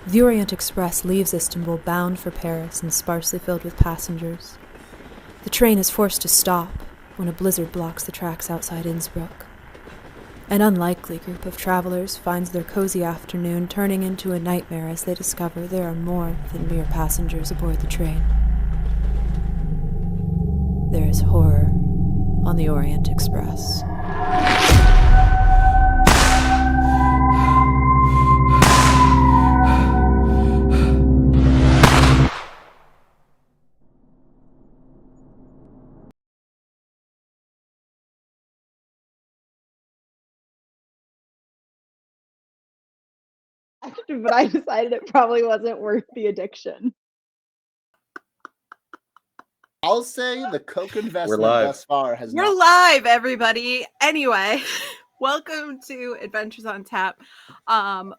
The Orient Express leaves Istanbul bound for Paris and sparsely filled with passengers. The train is forced to stop when a blizzard blocks the tracks outside Innsbruck. An unlikely group of travelers finds their cozy afternoon turning into a nightmare as they discover there are more than mere passengers aboard the train. There is horror on the Orient Express. But I decided it probably wasn't worth the addiction. I'll say the Coke investment live. thus far has We're not. live, everybody. Anyway, welcome to Adventures on Tap.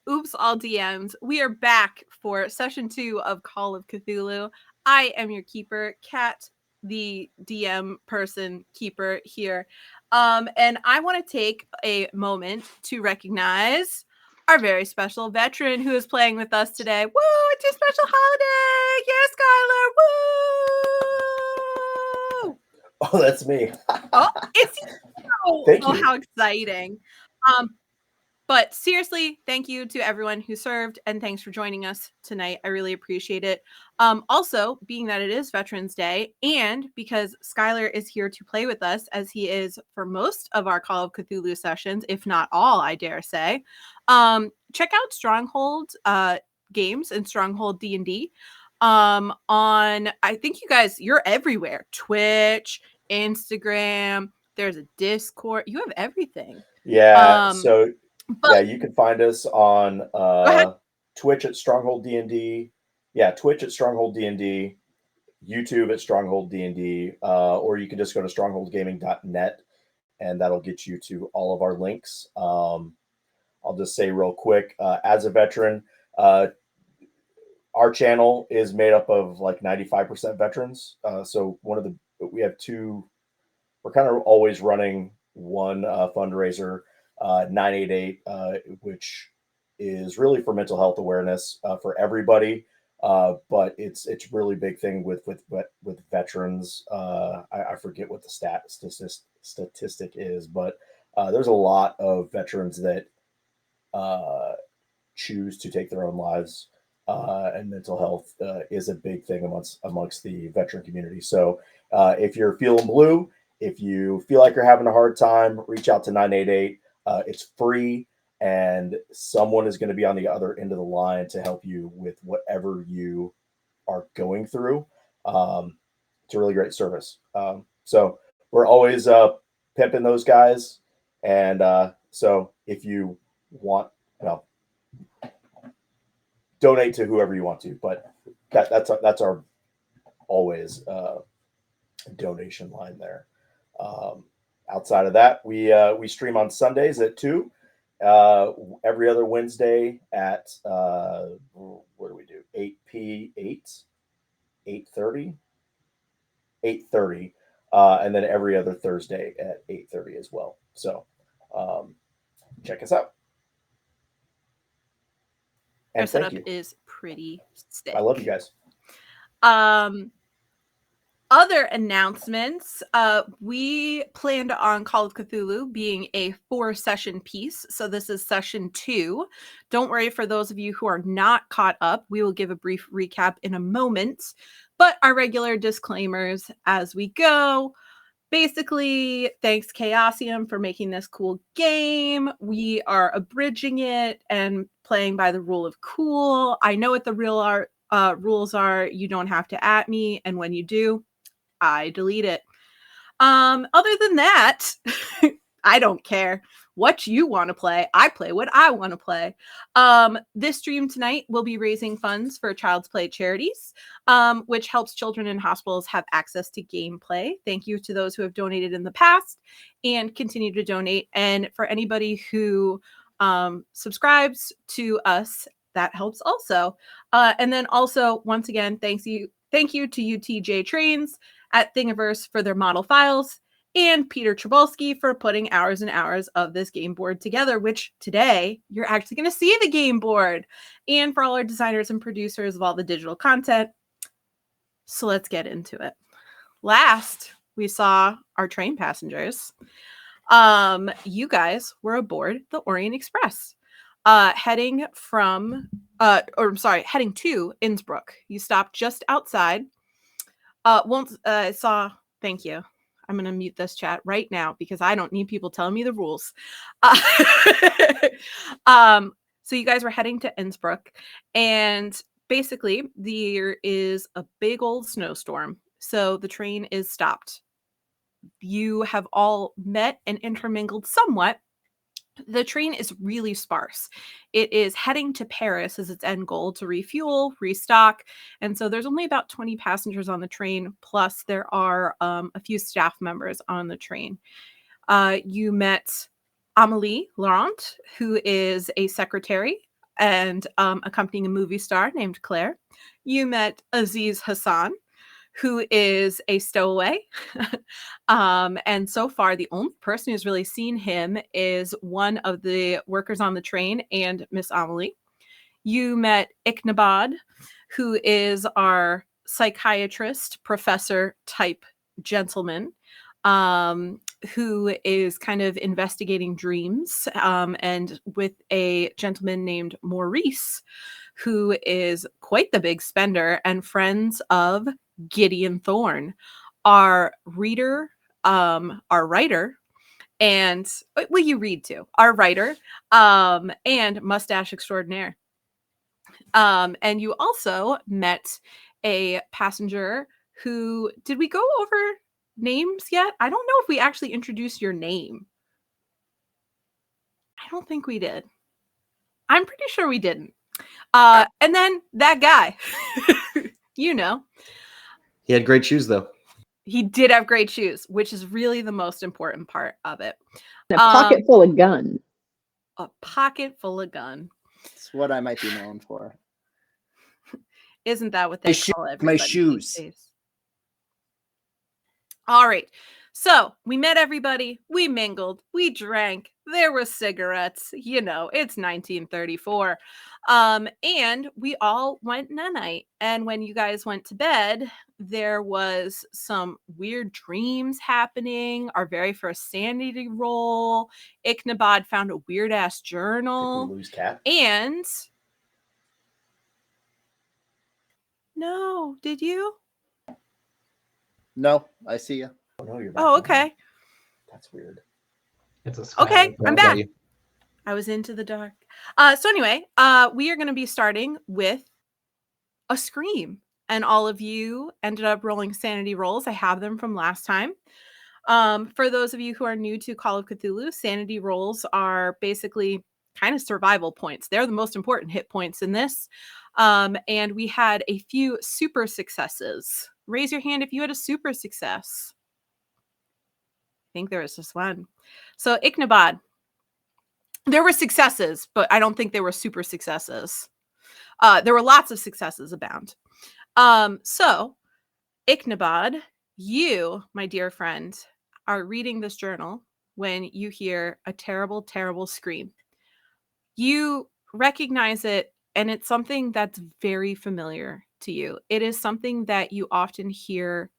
Oops, all DMs. We are back for session 2 of Call of Cthulhu. I am your keeper, Kat, the DM person keeper here. And I want to take a moment to recognize our very special veteran who is playing with us today. Woo! It's your special holiday! Yeah, Skylar! Woo! Oh, that's me. Oh, it's you. Thank Oh, you. how exciting. But seriously, thank you to everyone who served, and thanks for joining us tonight. I really appreciate it. Also, being that it is Veterans Day, and because Skylar is here to play with us, as he is for most of our Call of Cthulhu sessions, if not all, I dare say, check out Stronghold games and Stronghold D&D. On, I think you guys, you're everywhere. Twitch, Instagram, there's a Discord. You have everything. Yeah. But you can find us on ahead. Twitch at Stronghold D&D. Yeah, Twitch at Stronghold D&D, YouTube at Stronghold D&D, or you can just go to strongholdgaming.net, and that'll get you to all of our links. I'll just say real quick, as a veteran, our channel is made up of like 95% veterans. So we have two. We're kind of always running one fundraiser, 988, which is really for mental health awareness for everybody. But it's really big thing with veterans. I forget what the statistic is, but there's a lot of veterans that choose to take their own lives, and mental health is a big thing amongst the veteran community. So if you're feeling blue, if you feel like you're having a hard time, reach out to 988. It's free, and someone is going to be on the other end of the line to help you with whatever you are going through. It's a really great service. So we're always pimping those guys. And so if you want, donate to whoever you want to, but that's our always donation line there. Outside of that, we stream on Sundays at 2, every other Wednesday at what do we do? 8:30, and then every other Thursday at 8:30 as well. So check us out. Our setup is pretty sick. I love you guys. Other announcements, we planned on Call of Cthulhu being a 4-session piece. So this is session 2. Don't worry, for those of you who are not caught up, we will give a brief recap in a moment. But our regular disclaimers as we go. Basically, thanks Chaosium for making this cool game. We are abridging it and playing by the rule of cool. I know what the real rules are. You don't have to at me, and when you do, I delete it. Other than that, I don't care what you want to play. I play what I want to play. This stream tonight will be raising funds for Child's Play charities, which helps children in hospitals have access to gameplay. Thank you to those who have donated in the past and continue to donate. And for anybody who subscribes to us, that helps also. And then also, once again, thank you to UTJ Trains at Thingiverse for their model files and Peter Trabolski for putting hours and hours of this game board together, which today you're actually going to see the game board, and for all our designers and producers of all the digital content. So let's get into it. Last, we saw our train passengers. You guys were aboard the Orient Express, heading to Innsbruck. You stopped just outside. Thank you. I'm going to mute this chat right now because I don't need people telling me the rules. So you guys were heading to Innsbruck, and basically there is a big old snowstorm. So the train is stopped. You have all met and intermingled somewhat. The train is really sparse. It is heading to Paris as its end goal to refuel, restock. And so there's only about 20 passengers on the train, plus there are a few staff members on the train. You met Amélie Laurent, who is a secretary and accompanying a movie star named Claire. You met Aziz Hassan, who is a stowaway. And so far, the only person who's really seen him is one of the workers on the train and Miss Amelie. You met Ichnabad, who is our psychiatrist, professor type gentleman, who is kind of investigating dreams, and with a gentleman named Maurice, who is quite the big spender and friends of Gideon Thorne, our writer, and our writer, and mustache extraordinaire. And you also met a passenger who, did we go over names yet? I don't know if we actually introduced your name. I don't think we did. I'm pretty sure we didn't. And then that guy, you know. He had great shoes, though. He did have great shoes, which is really the most important part of it. A pocket full of gun. A pocket full of gun. It's what I might be known for. Isn't that what they call it? My shoes. All right. So we met everybody. We mingled. We drank. There were cigarettes. You know, it's 1934. And we all went night. And when you guys went to bed, there was some weird dreams happening. Our very first sanity roll. Ichnabad found a weird ass journal. Did we lose Cat? And no, did you? No, I see you. Oh, no, you're back. Oh, okay. That's weird. It's a sky. Okay, I'm Got back. you. I was into the dark. So anyway, we are going to be starting with a scream. And all of you ended up rolling sanity rolls. I have them from last time. For those of you who are new to Call of Cthulhu, sanity rolls are basically kind of survival points. They're the most important hit points in this. And we had a few super successes. Raise your hand if you had a super success. I think there was just one. So Ichnabad, there were successes, but I don't think there were super successes. There were lots of successes abound. So Ichnabad, you, my dear friend, are reading this journal when you hear a terrible, terrible scream. You recognize it, and it's something that's very familiar to you. It is something that you often hear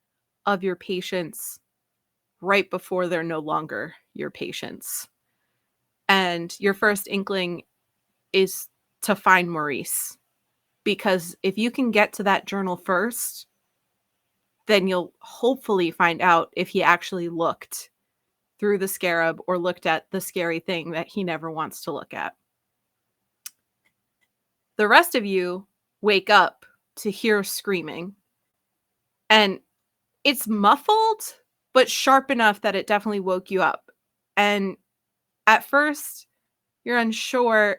of your patients right before they're no longer your patients. And your first inkling is to find Maurice. Because if you can get to that journal first, then you'll hopefully find out if he actually looked through the scarab or looked at the scary thing that he never wants to look at. The rest of you wake up to hear screaming. And it's muffled, but sharp enough that it definitely woke you up. And at first, you're unsure.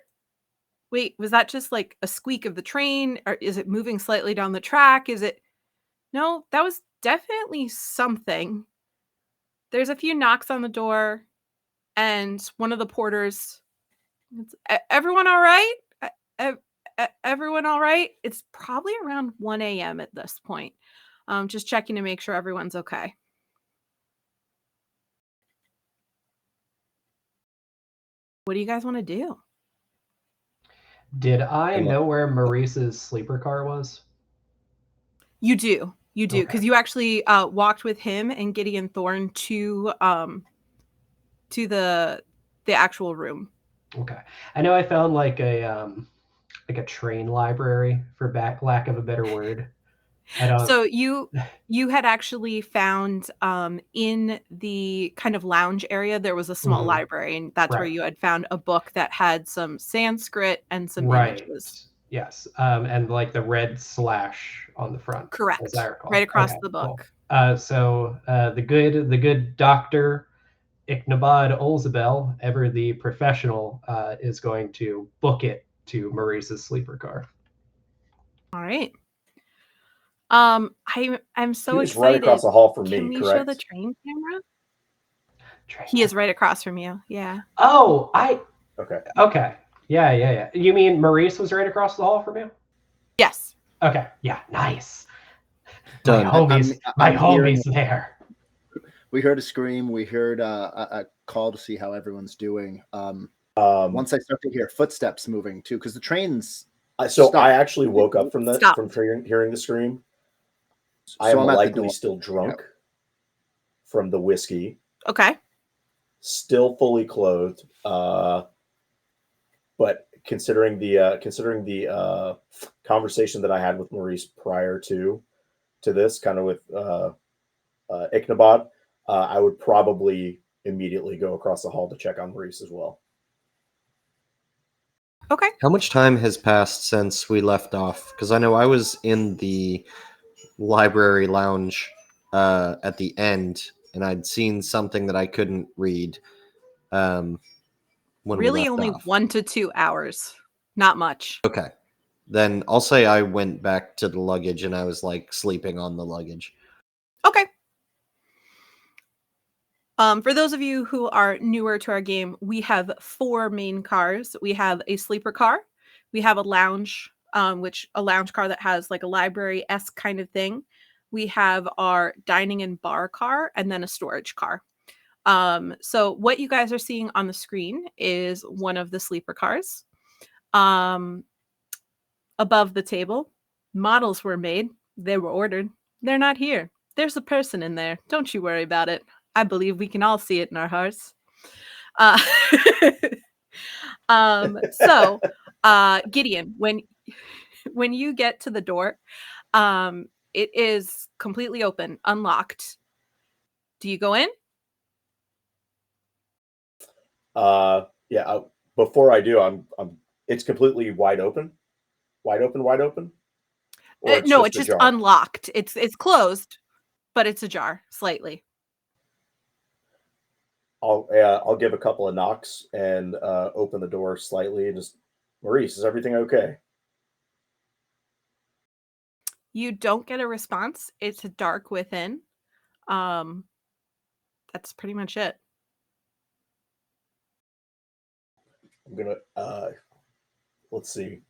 Wait, was that just like a squeak of the train? Or is it moving slightly down the track? No, that was definitely something. There's a few knocks on the door, and one of the porters, everyone all right? Everyone all right? It's probably around 1 a.m. at this point. Just checking to make sure everyone's okay. what do you guys want to do? Did I I'm know where Maurice's sleeper car was? You do, because Okay. you actually walked with him and Gideon Thorne to the actual room. Okay. I know I found like a train library, for lack of a better word. I don't. So you had actually found in the kind of lounge area there was a small Mhm. library, and that's where Right. you had found a book that had some Sanskrit and some Right. images. Yes. And like the red slash on the front. Correct. As I recall. Right across Okay, the book. Cool. So the good doctor Ichnabod Olzabel, ever the professional, is going to book it to Maurice's sleeper car. All right. I'm so He was excited. right across the hall from Can me, we show the correct? train camera? He is right across from you. Yeah. Oh, Okay. Yeah. You mean Maurice was right across the hall from you? Yes. Okay. Yeah. Nice. Done. My homie's I'm hearing- there. We heard a scream. We heard a call to see how everyone's doing. Once I start to hear footsteps moving too, because the train's So stopped. I actually woke up from Stop. hearing the scream. So I am I'm at the likely door. still drunk from the whiskey, Okay. still fully clothed. But considering the conversation that I had with Maurice prior to this, kind of with Ichnabod, I would probably immediately go across the hall to check on Maurice as well. Okay. How much time has passed since we left off? Because I know I was in the library lounge at the end, and I'd seen something that I couldn't read. When Really we left only off. 1 to 2 hours. Not much. Okay, then I'll say I went back to the luggage and I was like sleeping on the luggage. Okay. For those of you who are newer to our game, we have 4 main cars. We have a sleeper car. We have a lounge, a lounge car that has like a library-esque kind of thing. We have our dining and bar car, and then a storage car. So what you guys are seeing on the screen is one of the sleeper cars. Above the table, models were made. They were ordered. They're not here. There's a person in there. Don't you worry about it. I believe we can all see it in our hearts. Gideon, when you get to the door, it is completely open, unlocked. Do you go in? Yeah. Before I do, it's completely wide open. Or No, just it's just ajar? unlocked. It's closed, but it's ajar slightly. I'll give a couple of knocks and open the door slightly and just, Maurice, is everything okay? You don't get a response. It's dark within. That's pretty much it. I'm gonna let's see.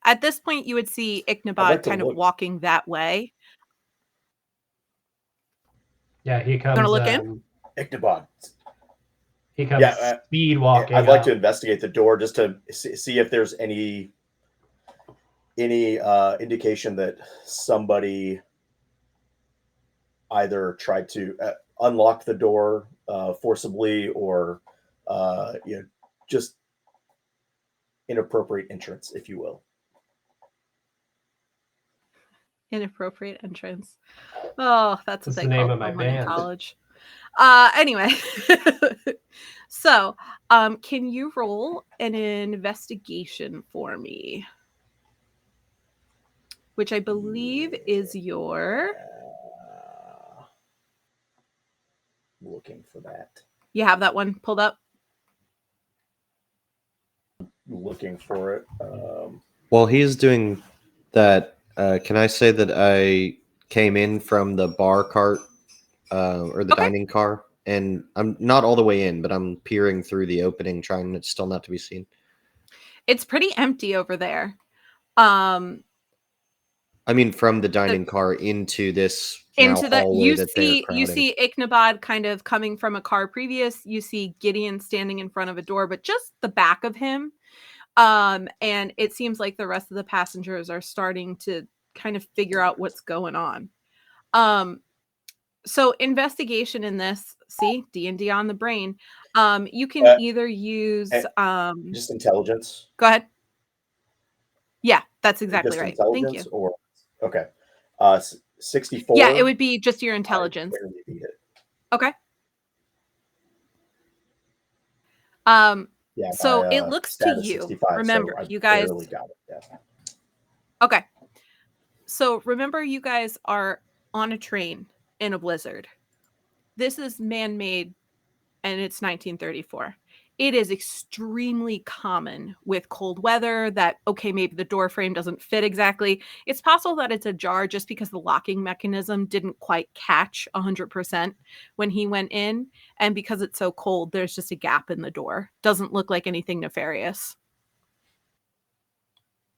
At this point, you would see I'd Ichnabod like to kind of look. walking that way. Yeah, he comes. Gonna look in? Ichnabod. He comes Yeah, speed walking. I'd like to up. investigate the door just to see if there's any indication that somebody either tried to unlock the door forcibly or just inappropriate entrance, if you will. Inappropriate entrance. Oh, that's what That's they the name called of my someone in band. college. Anyway, so can you roll an investigation for me? Which I believe is your. Looking for that. You have that one pulled up? Looking for it. While he's doing that, can I say that I came in from the bar cart or the Okay. dining car, and I'm not all the way in, but I'm peering through the opening, trying to still not to be seen. It's pretty empty over there. I mean, from the dining car into this now into the hallway that they're crowding. you see Ichnabod kind of coming from a car previous. You see Gideon standing in front of a door, but just the back of him. And it seems like the rest of the passengers are starting to kind of figure out what's going on. So investigation in this, see, D&D on the brain. You can either use just intelligence. Go ahead. Yeah, that's exactly Just right. Thank you. Or okay. 64. Yeah, it would be just your intelligence. I barely beat it. Okay. Yeah. So my, it looks to stat is you. 65, Remember, so I you guys. barely got it. Yeah. Okay. So remember, you guys are on a train in a blizzard. This is man-made, and it's 1934. It is extremely common with cold weather that, okay, maybe the door frame doesn't fit exactly. It's possible that it's ajar just because the locking mechanism didn't quite catch 100% when he went in. And because it's so cold, there's just a gap in the door. Doesn't look like anything nefarious.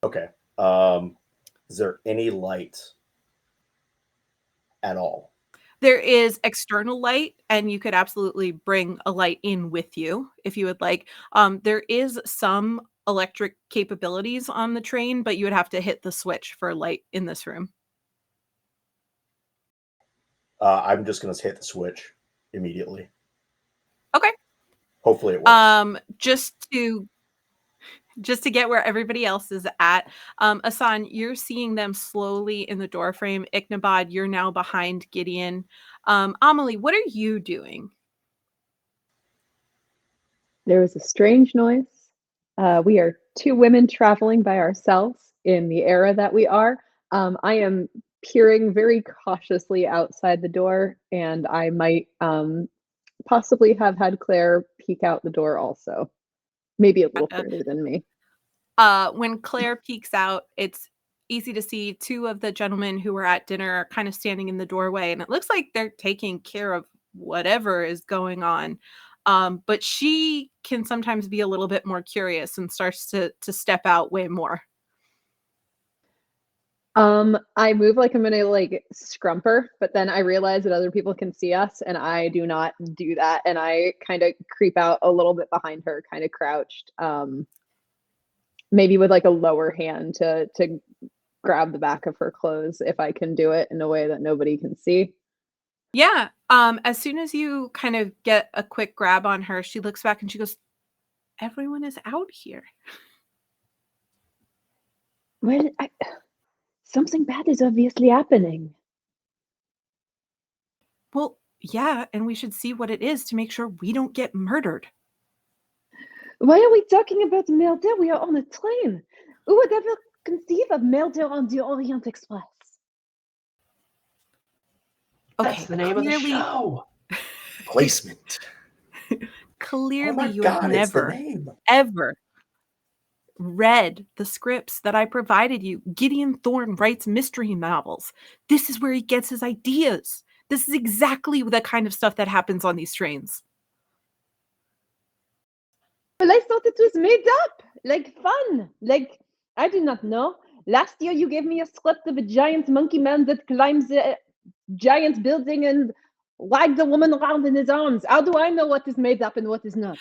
Okay. Is there any light at all? There is external light, and you could absolutely bring a light in with you if you would like. There is some electric capabilities on the train, but you would have to hit the switch for light in this room. I'm just going to hit the switch immediately. Okay. Hopefully it works. Just to get where everybody else is at, Asan, you're seeing them slowly in the doorframe. Ichnabod, you're now behind Gideon. Amelie, what are you doing? There was a strange noise. We are two women traveling by ourselves in the era that we are. I am peering very cautiously outside the door, and I might possibly have had Claire peek out the door also. Maybe a little further than me. When Claire peeks out, it's easy to see two of the gentlemen who were at dinner are kind of standing in the doorway, and it looks like they're taking care of whatever is going on. But she can sometimes be a little bit more curious and starts to step out way more. I move like I'm gonna like scrumper, but then I realize that other people can see us, and I do not do that, and I kind of creep out a little bit behind her, kind of crouched. Maybe with like a lower hand to grab the back of her clothes if I can do it in a way that nobody can see. Yeah. As soon as you kind of get a quick grab on her, she looks back and she goes, "Everyone is out here." Well, something bad is obviously happening. Well, yeah, and we should see what it is to make sure we don't get murdered. Why are we talking about murder? We are on a train. Who would ever conceive of murder on the Orient Express? Okay, That's the name of the show. Placement. Clearly, you have never, ever read the scripts that I provided you. Gideon Thorne writes mystery novels. This is where he gets his ideas. This is exactly the kind of stuff that happens on these trains. Well, I thought it was made up, like fun. Like, I do not know. Last year you gave me a script of a giant monkey man that climbs a giant building and wags a woman around in his arms. How do I know what is made up and what is not?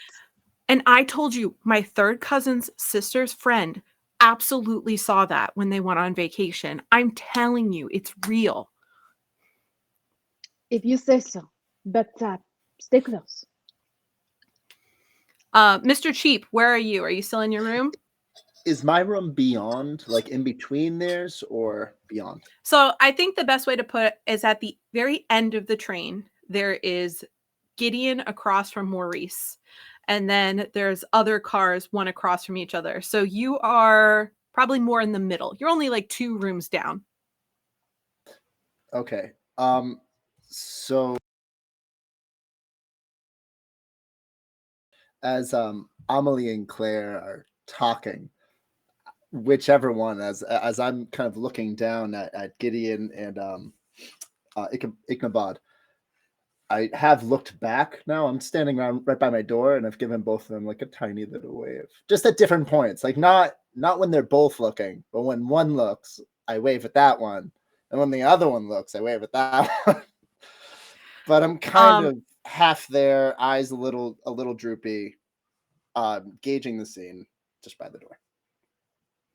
And I told you, my third cousin's sister's friend absolutely saw that when they went on vacation. I'm telling you, it's real. If you say so. But stay close. Mr. Cheap, where are you? Are you still in your room? Is my room beyond, like in between theirs, or beyond? So I think the best way to put it is at the very end of the train, there is Gideon across from Maurice. And then there's other cars, one across from each other. So you are probably more in the middle. You're only like 2 rooms down. Okay. So as Amelie and Claire are talking, whichever one, as I'm kind of looking down at Gideon and Ichnabod, I have looked back now. I'm standing around right by my door, and I've given both of them like a tiny little wave, just at different points, like not when they're both looking, but when one looks, I wave at that one. And when the other one looks, I wave at that one. But I'm kind of half there, eyes a little droopy, gauging the scene just by the door.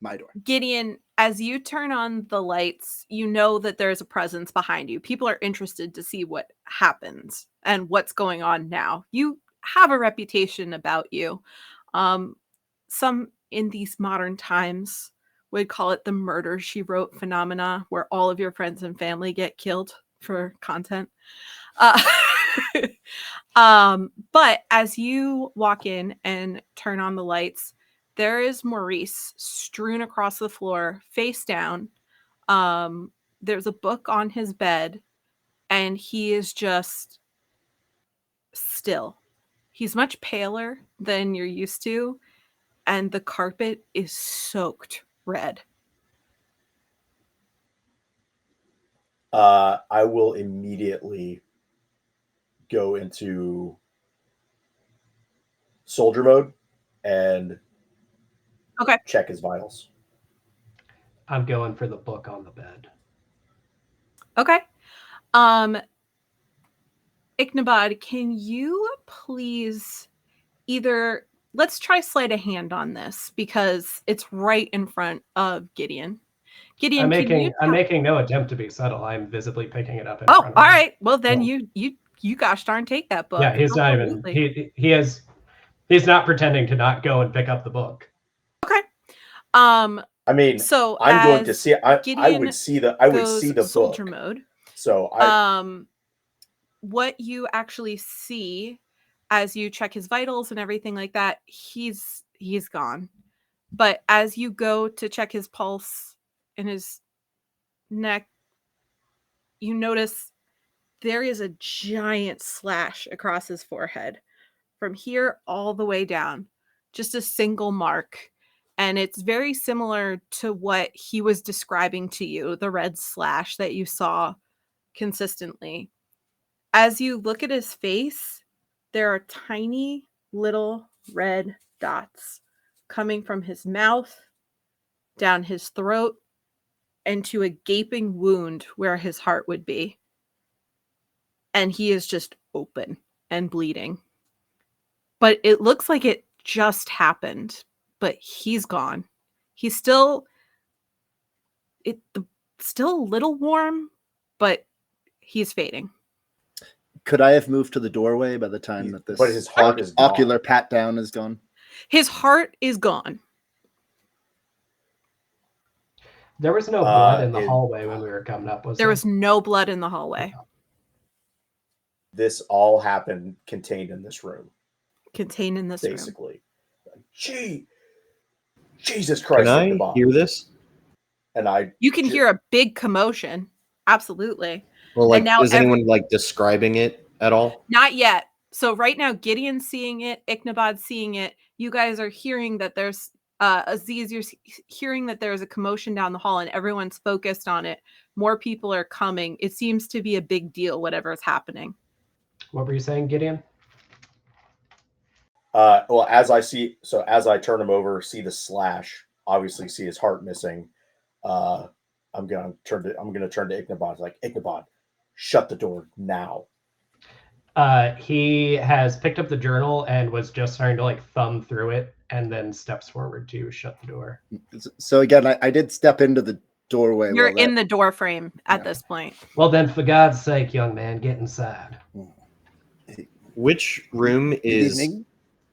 My door. Gideon, as you turn on the lights, you know that there's a presence behind you. People are interested to see what happens and what's going on now. You have a reputation about you. Some in these modern times would call it the murder she wrote phenomena, where all of your friends and family get killed for content. But as you walk in and turn on the lights, there is Maurice strewn across the floor, face down. There's a book on his bed, and he is just still. He's much paler than you're used to, and the carpet is soaked red. I will immediately go into soldier mode and check his vitals. I'm going for the book on the bed. Okay. Ichnabod, can you please either, let's try sleight of hand on this because it's right in front of Gideon. Gideon, I'm making no attempt to be subtle. I'm visibly picking it up in front of him. All right. Well, then you gosh darn take that book. Yeah, he's not even he's not pretending to not go and pick up the book. Okay. I mean, so I'm going to see. I would see the soldier book. Mode. So what you actually see as you check his vitals and everything like that, he's gone. But as you go to check his pulse in his neck, you notice there is a giant slash across his forehead from here all the way down, just a single mark. And it's very similar to what he was describing to you, the red slash that you saw consistently. As you look at his face, there are tiny little red dots coming from his mouth, down his throat, and to a gaping wound where his heart would be. And he is just open and bleeding. But it looks like it just happened, but he's gone. He's still a little warm, but he's fading. Could I have moved to the doorway by the time that this his heart is gone. Ocular pat down is gone? His heart is gone. There was no blood in the hallway when we were coming up, was there? There was no blood in the hallway. This all happened contained in this room. Contained in this room. Basically. Jesus Christ. Can I hear this? And you can hear a big commotion. Absolutely. Well, like, now is anyone like describing it at all? Not yet. So right now, Gideon's seeing it, Ichnabod's seeing it. You guys are hearing that there's Aziz, you're hearing that there's a commotion down the hall, and everyone's focused on it. More people are coming. It seems to be a big deal, whatever is happening. What were you saying, Gideon? Well, as I turn him over, see the slash, obviously see his heart missing. I'm gonna turn to Ichnabod. Like, Ichnabod, shut the door now. He has picked up the journal and was just starting to like thumb through it, and then steps forward to shut the door. So again, I did step into the doorway. You're in the door frame at this point. Well, then, for God's sake, young man, get inside. Which room is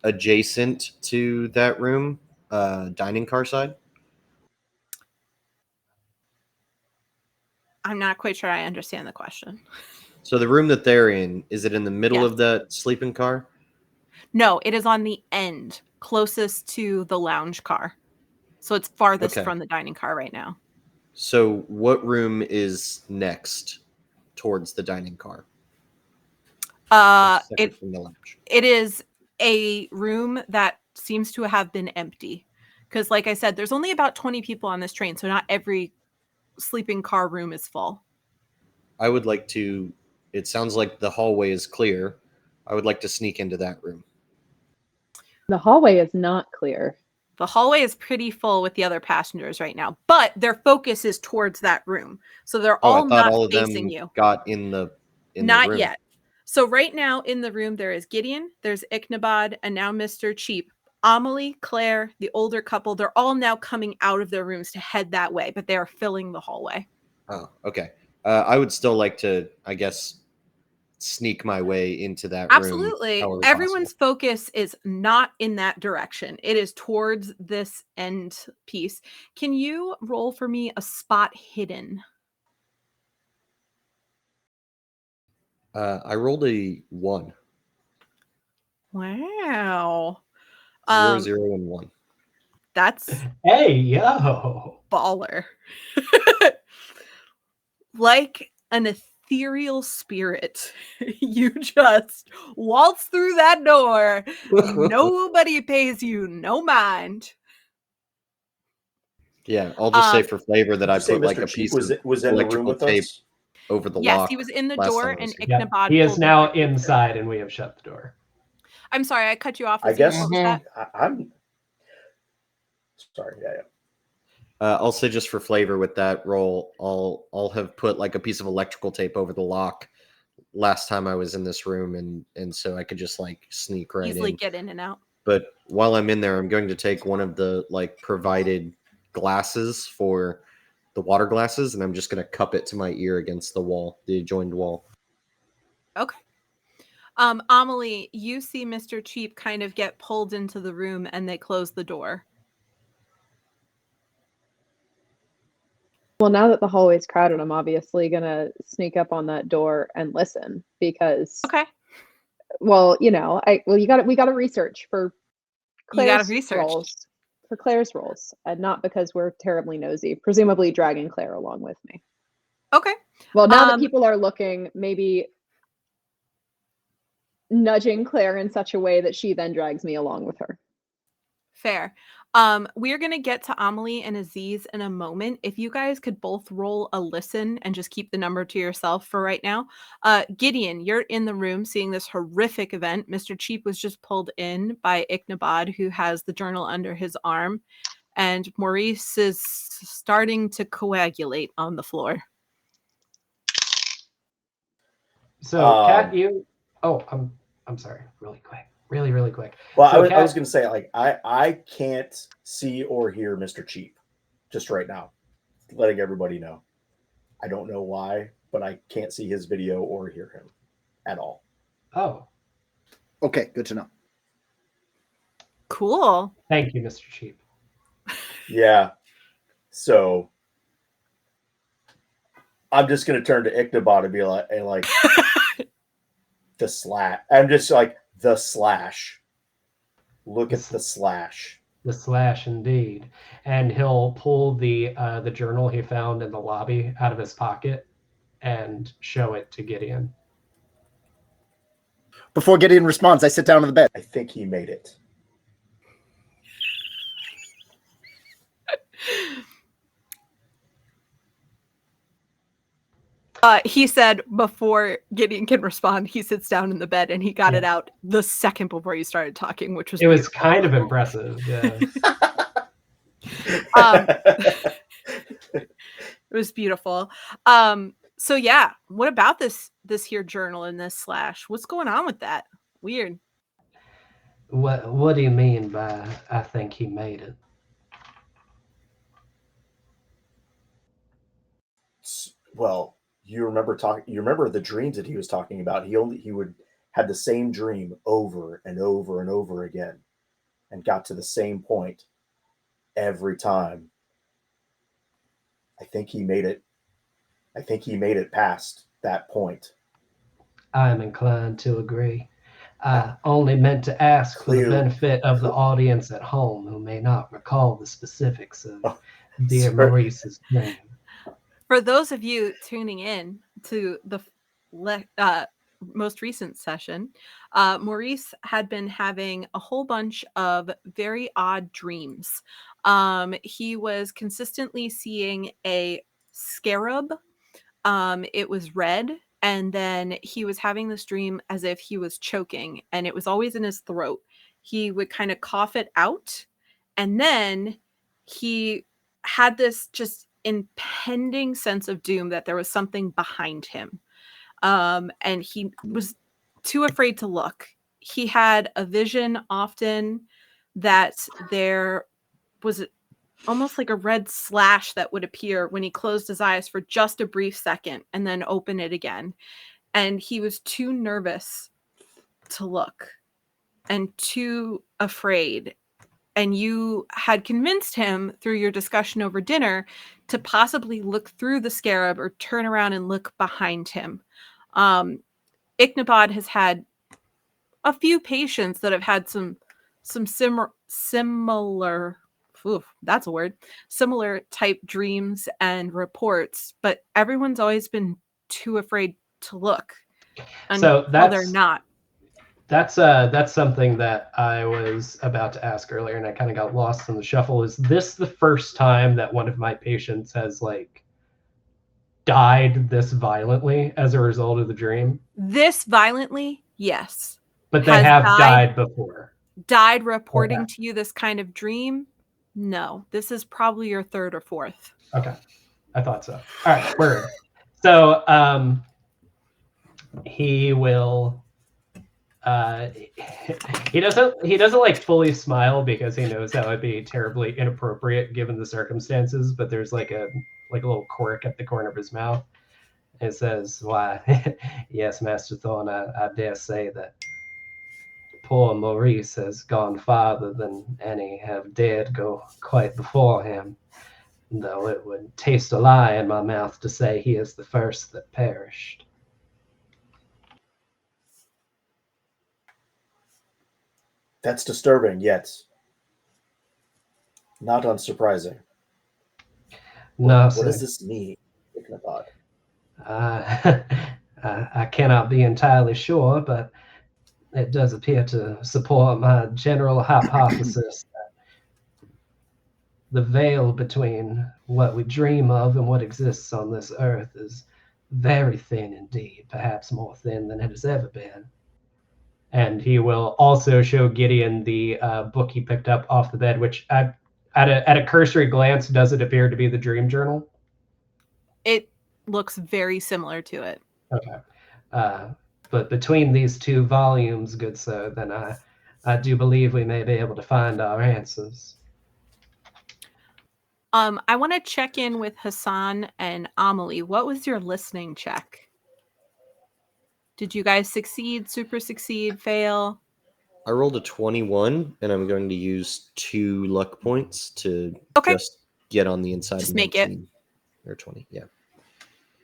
adjacent to that room? Dining car side? I'm not quite sure I understand the question. So the room that they're in, is it in the middle of the sleeping car? No, it is on the end, closest to the lounge car. So it's farthest from the dining car right now. So what room is next towards the dining car? It is a room that seems to have been empty. Because like I said, there's only about 20 people on this train, so not every sleeping car room is full. I would like to, it sounds like the hallway is clear. I would like to sneak into that room. The hallway is not clear. The hallway is pretty full with the other passengers right now, but their focus is towards that room. So they're Oh, I all thought not all of facing them you. got in the Not room. yet. So right now in the room, there is Gideon, there's Ichnabod, and now Mr. Cheap. Amelie, Claire, the older couple, they're all now coming out of their rooms to head that way, but they are filling the hallway. Oh, okay. I would still like to, I guess, sneak my way into that room. Absolutely. however Everyone's possible. focus is not in that direction. It is towards this end piece. Can you roll for me a spot hidden? I rolled a 1. Wow. 0, 0, and 1. That's Hey, yo. baller. Like an ethereal spirit, you just waltz through that door. Nobody pays you no mind. Yeah, I'll just say for flavor that Did I you say put like Mr. a Cheap piece of was in the room electrical with tape us? over the Yes, lock. he was in the last door time I was and here. Yep. Ichnabod He is pulled the now trigger. inside, and we have shut the door. I'm sorry, I cut you off. I Aziz. guess What was that? I'm sorry. Yeah. I'll say just for flavor with that roll, I'll have put like a piece of electrical tape over the lock last time I was in this room, and so I could just like sneak right Easily in. get in and out. But while I'm in there, I'm going to take one of the like provided glasses for the water glasses, and I'm just going to cup it to my ear against the wall, the adjoined wall. Okay. Amelie, you see Mr. Cheap kind of get pulled into the room and they close the door. Well, now that the hallway's crowded, I'm obviously gonna sneak up on that door and listen because, Okay. well, you gotta research for You gotta Claire's research. roles, for Claire's roles, and not because we're terribly nosy. Presumably, dragging Claire along with me. Okay. Well, now that people are looking, maybe nudging Claire in such a way that she then drags me along with her. Fair. We're gonna get to Amelie and Aziz in a moment. If you guys could both roll a listen and just keep the number to yourself for right now. Gideon, you're in the room seeing this horrific event. Mr. Cheap was just pulled in by Ichnabod, who has the journal under his arm, and Maurice is starting to coagulate on the floor. So, Kat, you. Oh, I'm sorry. Really quick. Really quick. Well, So, I was going to say, like, I can't see or hear Mr. Cheap just right now. Letting everybody know. I don't know why, but I can't see his video or hear him at all. Oh. Okay, good to know. Cool. Thank you, Mr. Cheap. Yeah. So I'm just going to turn to Ichnabod and be like, the slash. I'm just like, the slash. Look at the slash. The slash, indeed. And he'll pull the journal he found in the lobby out of his pocket and show it to Gideon. Before Gideon responds, I sit down on the bed. I think he made it. He said before Gideon can respond, he sits down in the bed and he got it out the second before you started talking, which was was kind of impressive. Yeah. It was beautiful. So yeah, what about this here journal and this slash? What's going on with that? Weird. What do you mean by I think he made it? Well, you remember the dreams that he was talking about. He would had the same dream over and over and over again and got to the same point every time. I think he made it past that point. I'm inclined to agree. I only meant to ask for the benefit of the audience at home who may not recall the specifics of dear Maurice's dream. For those of you tuning in to the most recent session, Maurice had been having a whole bunch of very odd dreams. He was consistently seeing a scarab. It was red, and then he was having this dream as if he was choking, and it was always in his throat. He would kind of cough it out, And then he had this just impending sense of doom that there was something behind him. And he was too afraid to look. He had a vision often that there was almost like a red slash that would appear when he closed his eyes for just a brief second and then open it again. And he was too nervous to look and too afraid. And you had convinced him through your discussion over dinner to possibly look through the scarab or turn around and look behind him. Ichnabod has had a few patients that have had some similar that's a word, similar type dreams and reports, but everyone's always been too afraid to look until they're not. That's something that I was about to ask earlier, and I kind of got lost in the shuffle. Is this the first time that one of my patients has like died this violently as a result of the dream? This violently, yes. But they have died before. Died reporting to you this kind of dream? No. This is probably your third or fourth. Okay. I thought so. All right, word. So he will he doesn't like fully smile because he knows that would be terribly inappropriate given the circumstances, but there's like a little quirk at the corner of his mouth. It says, "Why, yes, Master Thorn, I dare say that poor Maurice has gone farther than any have dared go quite before him, though it would taste a lie in my mouth to say he is the first that perished." That's disturbing, yet not unsurprising. What does this mean, Ichnabod? I cannot be entirely sure, but it does appear to support my general hypothesis that the veil between what we dream of and what exists on this earth is very thin indeed, perhaps more thin than it has ever been. And he will also show Gideon the book he picked up off the bed, which at a cursory glance, does it appear to be the dream journal? It looks very similar to it. Okay. But between these two volumes, good sir, then I do believe we may be able to find our answers. I want to check in with Hassan and Amelie. What was your listening check? Did you guys succeed, super succeed, fail? I rolled a 21, and I'm going to use 2 luck points to just get on the inside. Just make it. Or 20, yeah.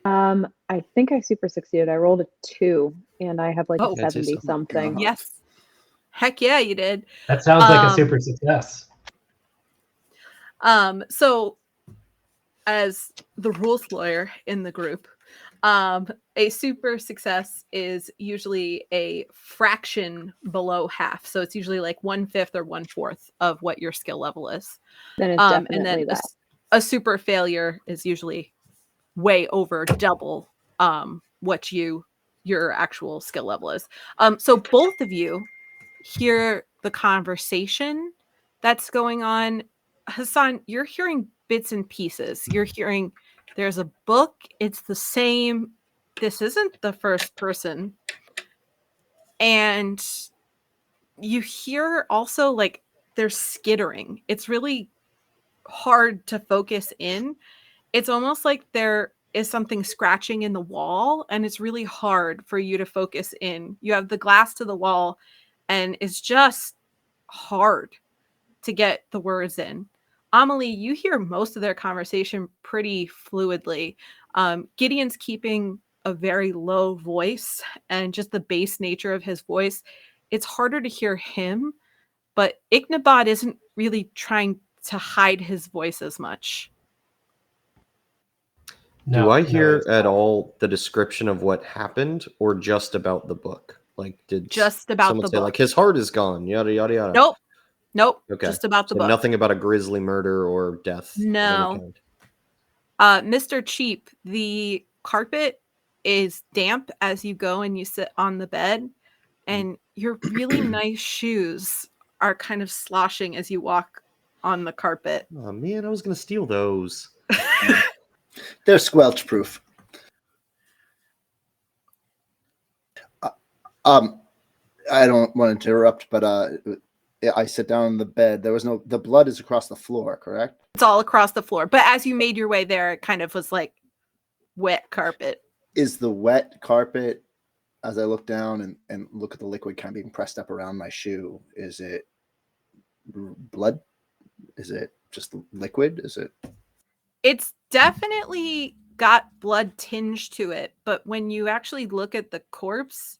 I think I super succeeded. I rolled a 2, and I have like a 70 something. Yes. Heck yeah, you did. That sounds like a super success. So as the rules lawyer in the group, a super success is usually a fraction below half. So it's usually like 1/5 or 1/4 of what your skill level is. Then it's definitely and then that. A super failure is usually way over double what your actual skill level is. So both of you hear the conversation that's going on. Hassan, you're hearing bits and pieces. You're hearing there's a book. It's the same. This isn't the first person. And you hear also like there's skittering. It's really hard to focus in. It's almost like there is something scratching in the wall, and it's really hard for you to focus in. You have the glass to the wall, and it's just hard to get the words in. Amelie, you hear most of their conversation pretty fluidly. Gideon's keeping a very low voice, and just the bass nature of his voice, it's harder to hear him, but Ichnabod isn't really trying to hide his voice as much. Do I hear at all the description of what happened, or just about the book? Like, did just about someone the say book. Like his heart is gone, yada yada yada? Nope. Okay. Just about the so book. Nothing about a grisly murder or death. No. Mr. Cheap, the carpet is damp as you go and you sit on the bed, and your really nice shoes are kind of sloshing as you walk on the carpet. Oh man, I was gonna steal those. They're squelch proof. I don't want to interrupt, but I sit down on the bed. The blood is across the floor, correct? It's all across the floor. But as you made your way there, it kind of was like wet carpet. Is the wet carpet, as I look down and look at the liquid kind of being pressed up around my shoe, is it blood? Is it just liquid? Is it? It's definitely got blood tinge to it, but when you actually look at the corpse,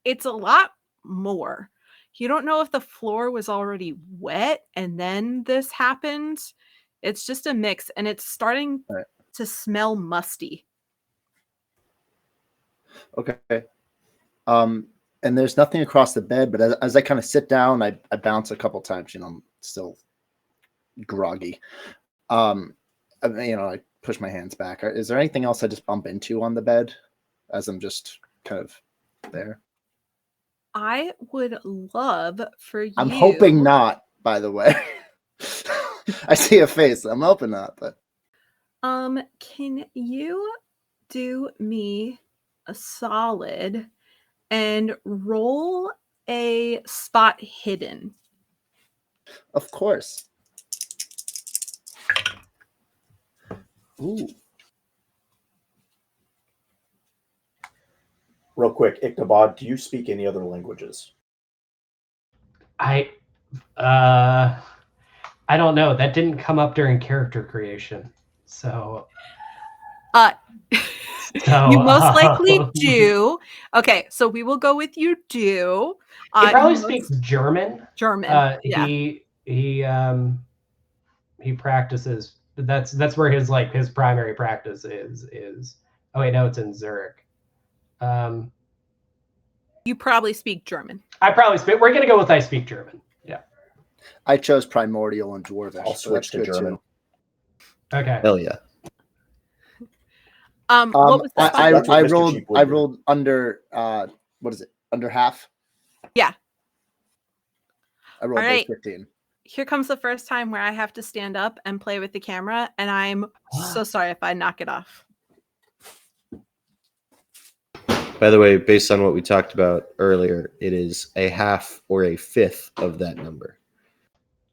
it's a lot more. You don't know if the floor was already wet and then this happened. It's just a mix, and it's starting to smell musty. Okay. And there's nothing across the bed, but as I kind of sit down, I bounce a couple times. I'm still groggy. I push my hands back. Is there anything else I just bump into on the bed as I'm just kind of there? I would love for you. I'm hoping not, by the way. I see a face. I'm hoping not, but. Can you do me a solid and roll a spot hidden? Of course. Ooh. Real quick, Ichabod, do you speak any other languages? I don't know. That didn't come up during character creation. So you most likely do. Okay, so we will go with you do. He probably speaks German. Yeah. He practices. That's where his primary practice is. Oh wait, no, it's in Zurich. You probably speak German. I probably speak. We're gonna go with I speak German. Yeah. I chose primordial and dwarvish. I'll switch to German. Too. Okay. Hell yeah. What was that? I rolled under what is it? Under half? Yeah. I rolled All right. 15. Here comes the first time where I have to stand up and play with the camera, and I'm so sorry if I knock it off. By the way, based on what we talked about earlier, it is a half or a fifth of that number.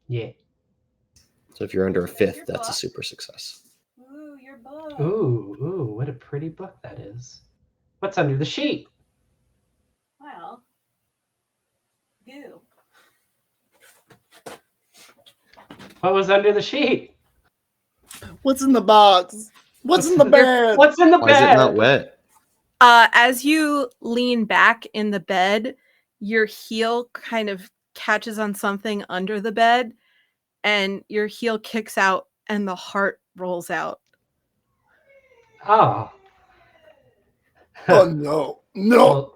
Yeah. So if you're under a fifth, that's a super success. Ooh, your book. Ooh, what a pretty book that is. What's under the sheet? Well, you. What was under the sheet? What's in the box? What's in the bed? What's in the Why bed? is it not wet? As you lean back in the bed, your heel kind of catches on something under the bed, and your heel kicks out, and the heart rolls out. Oh. Oh no. No.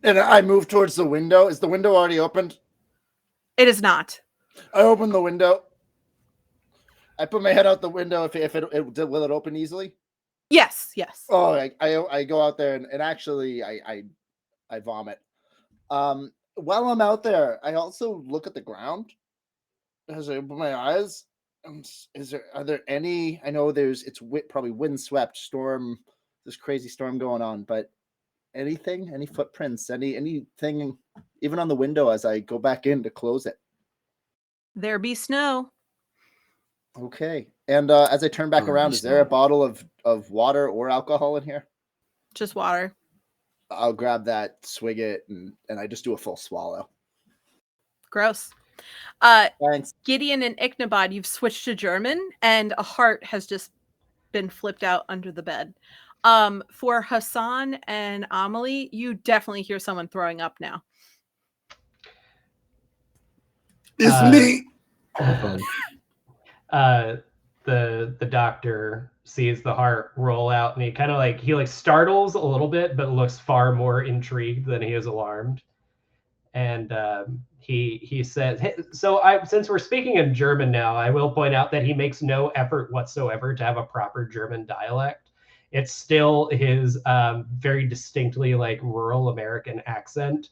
And I move towards the window. Is the window already opened? It is not. I open the window. I put my head out the window. Will it open easily? Yes. Oh, I go out there and actually I vomit. While I'm out there, I also look at the ground as I open my eyes. Are there any? I know it's probably windswept storm, this crazy storm going on, but anything, any footprints, anything, even on the window as I go back in to close it. There be snow. Okay. And as I turn back around, is there a bottle of water or alcohol in here? Just water. I'll grab that, swig it, and I just do a full swallow. Gross. Thanks. Gideon and Ichnabod, you've switched to German, and a heart has just been flipped out under the bed. For Hassan and Amelie, you definitely hear someone throwing up now. It's me. The doctor sees the heart roll out, and he kind of he startles a little bit, but looks far more intrigued than he is alarmed. And he says, hey, since we're speaking in German now, I will point out that he makes no effort whatsoever to have a proper German dialect. It's still his very distinctly rural American accent.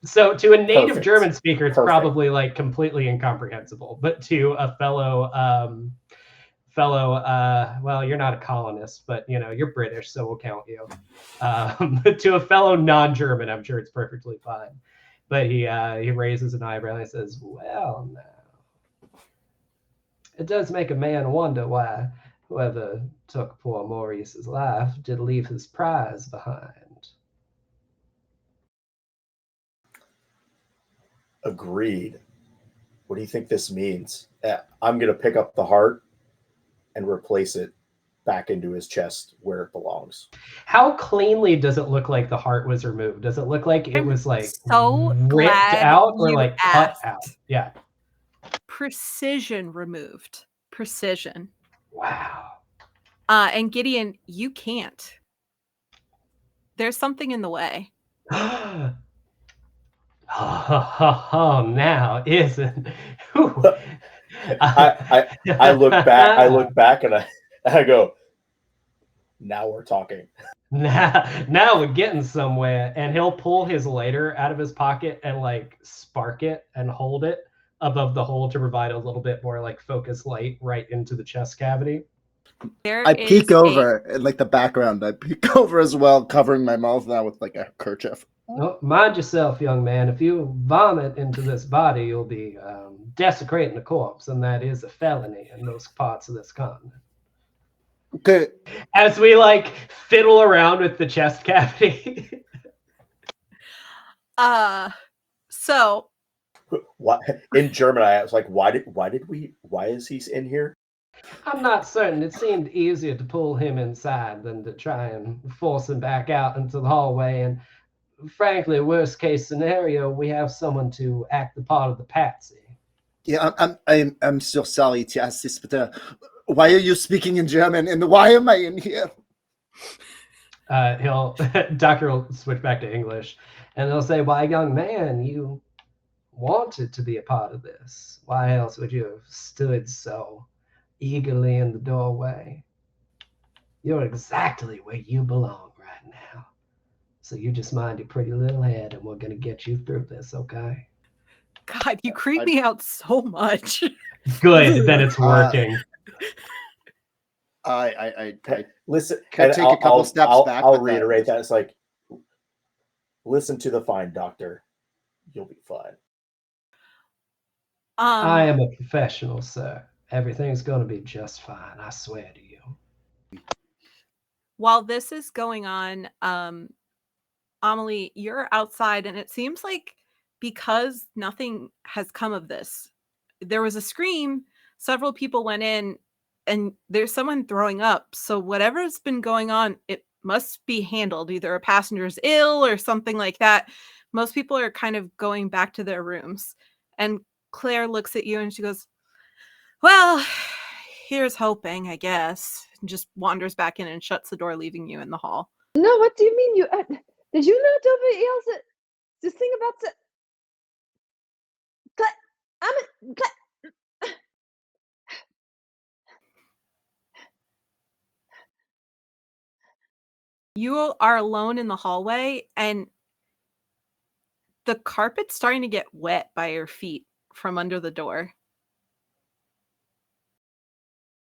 So to a native Perfect. German speaker, it's Perfect. probably like completely incomprehensible. But to a fellow, well, you're not a colonist, but you know you're British, so we'll count you. But to a fellow non-German, I'm sure it's perfectly fine. But he raises an eyebrow and he says, "Well, now it does make a man wonder why whoever took poor Maurice's life did leave his prize behind." Agreed. What do you think this means? I'm going to pick up the heart and replace it back into his chest where it belongs. How cleanly does it look like the heart was removed? Does it look like it was like so ripped glad out or you like cut asked. out? Yeah. Precision removed. Precision. Wow. And Gideon, you can't. There's something in the way. Oh, now isn't. I look back. I look back and I go, now we're talking. Now we're getting somewhere. And he'll pull his lighter out of his pocket and like spark it and hold it above the hole to provide a little bit more like focus light right into the chest cavity. I peek over in like the background. I peek over as well, covering my mouth now with like a kerchief. Oh, mind yourself, young man. If you vomit into this body, you'll be desecrating a corpse, and that is a felony in those parts of this continent. Okay. As we like fiddle around with the chest cavity. So what in German I was like, why is he in here? I'm not certain. It seemed easier to pull him inside than to try and force him back out into the hallway. And frankly, worst case scenario, we have someone to act the part of the patsy. Yeah, I'm so sorry to ask this, but why are you speaking in German, and why am I in here? Doctor will switch back to English, and they'll say, "Why, young man, you wanted to be a part of this. Why else would you have stood so eagerly in the doorway? You're exactly where you belong right now. So you just mind your pretty little head, and we're gonna get you through this, okay?" God, you creep me out so much. Good, then it's working. I listen. can take a couple steps back. I'll reiterate that. It's like, listen to the fine doctor. You'll be fine. I am a professional, sir. Everything's going to be just fine. I swear to you. While this is going on, Amelie, you're outside, and it seems like because nothing has come of this, there was a scream, several people went in, and there's someone throwing up. So whatever's been going on, it must be handled. Either a passenger's ill or something like that. Most people are kind of going back to their rooms. And Claire looks at you and she goes, "Well, here's hoping, I guess." And just wanders back in and shuts the door, leaving you in the hall. No, what do you mean? You did you not overhear this thing about the? You are alone in the hallway, and the carpet's starting to get wet by your feet from under the door.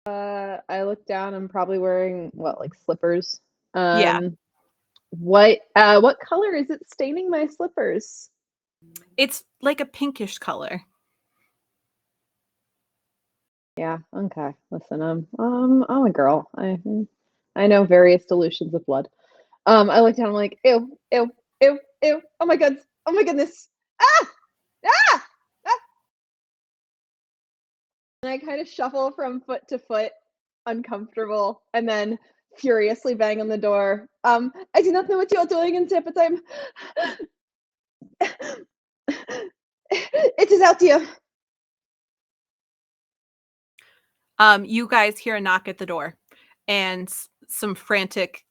I look down. I'm probably wearing what, like slippers? Yeah. What color is it staining my slippers? It's like a pinkish color. Yeah. Okay. Listen, I'm a girl. I know various dilutions of blood. I look down. I'm like, ew, ew, ew, ew. Oh my god. Oh my goodness. Ah! Ah! Ah! And I kind of shuffle from foot to foot, uncomfortable, and then furiously bang on the door. I do not know what you are doing in there, but it is out here. You guys hear a knock at the door and some frantic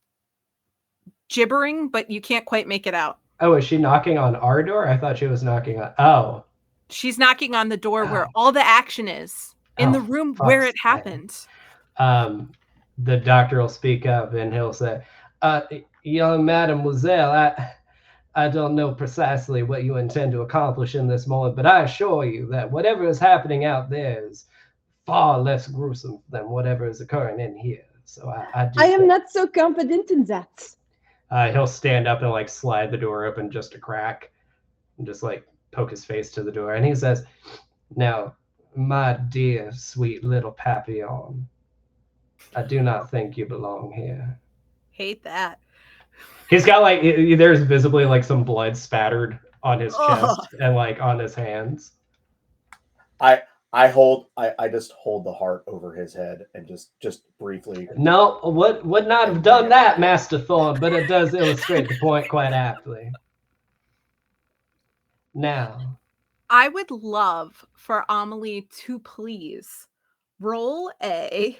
gibbering, but you can't quite make it out. Oh, is she knocking on our door? I thought she was knocking on... Oh. She's knocking on the door where all the action is, in the room where it happened. The doctor will speak up and he'll say, "Young mademoiselle, I don't know precisely what you intend to accomplish in this moment, but I assure you that whatever is happening out there is far less gruesome than whatever is occurring in here. So I do. I am not so confident in that. He'll stand up and like slide the door open just a crack, and just like poke his face to the door, and he says, "Now, my dear, sweet little Papillon, I do not think you belong here." Hate that. He's got like there's visibly like some blood spattered on his chest Ugh. and like on his hands. I just hold the heart over his head and just briefly. No, would not have done that, Master Thorn, but it does illustrate the point quite aptly. Now, I would love for Amelie to please roll a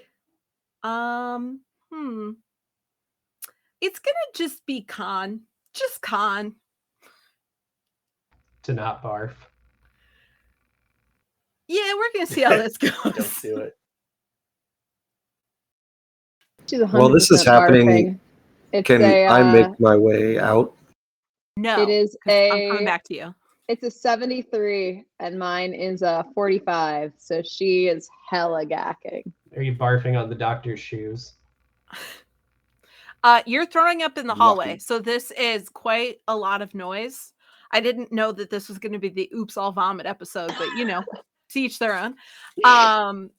it's gonna just be con. Just con. to not barf. Yeah, we're gonna see how this goes. Don't do it. She's 100% Well, this is happening. barfing. It's Can I make my way out? No. It is 'cause I'm coming back to you. It's a 73, and mine is a 45. So she is hella gacking. Are you barfing on the doctor's shoes? You're throwing up in the hallway, Lucky. so this is quite a lot of noise. I didn't know that this was going to be the "Oops, I'll vomit" episode, but to each their own. Can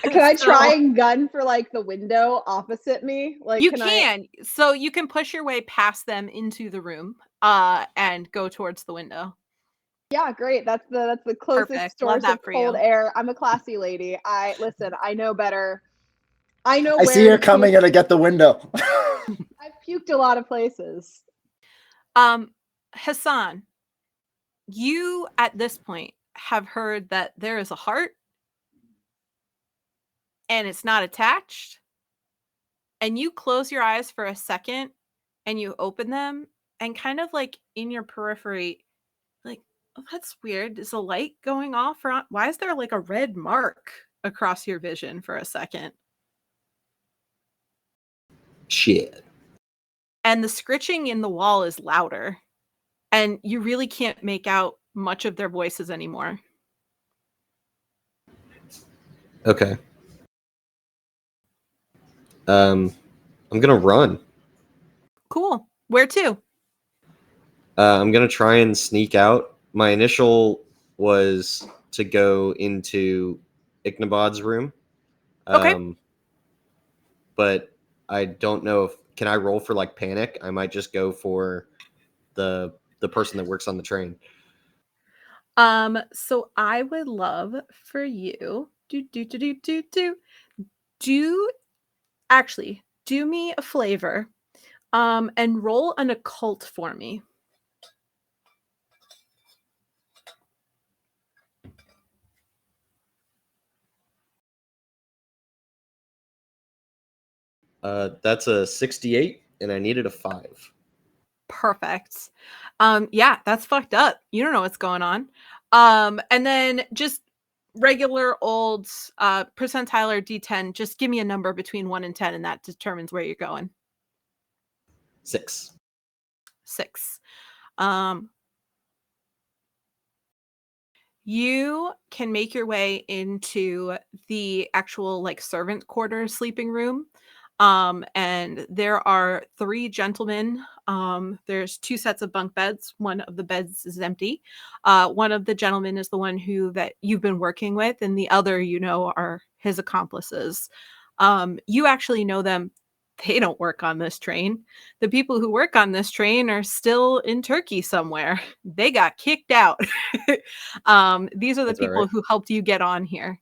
I try and gun for like the window opposite me? Like you can. So you can push your way past them into the room, and go towards the window. Yeah, great. That's the closest Perfect. Love source that of for cold you. air. I'm a classy lady. I know better. I know. I where see her to coming puke. and I get the window. I've puked a lot of places. Hassan, you at this point have heard that there is a heart and it's not attached, and you close your eyes for a second and you open them, and kind of like in your periphery, like, oh, that's weird. Is a light going off? Or why is there like a red mark across your vision for a second? Shit. And the scritching in the wall is louder, and you really can't make out much of their voices anymore. Okay. I'm gonna run. Cool. Where to? I'm gonna try and sneak out. My initial was to go into Ichnabod's room. Okay. But I don't know if can I roll for like panic? I might just go for the person that works on the train. So I would love for you do me a flavor, and roll an occult for me. That's a 68, and I needed a 5. Perfect. Yeah, that's fucked up. You don't know what's going on. And then just regular old percentile or D10, just give me a number between 1 and 10, and that determines where you're going. 6. 6. You can make your way into the actual like servant quarters sleeping room. And there are 3 gentlemen. There's 2 sets of bunk beds. One of the beds is empty. One of the gentlemen is the one that you've been working with, and the other, are his accomplices. You actually know them. They don't work on this train. The people who work on this train are still in Turkey somewhere. They got kicked out. These are the That's all people right. who helped you get on here.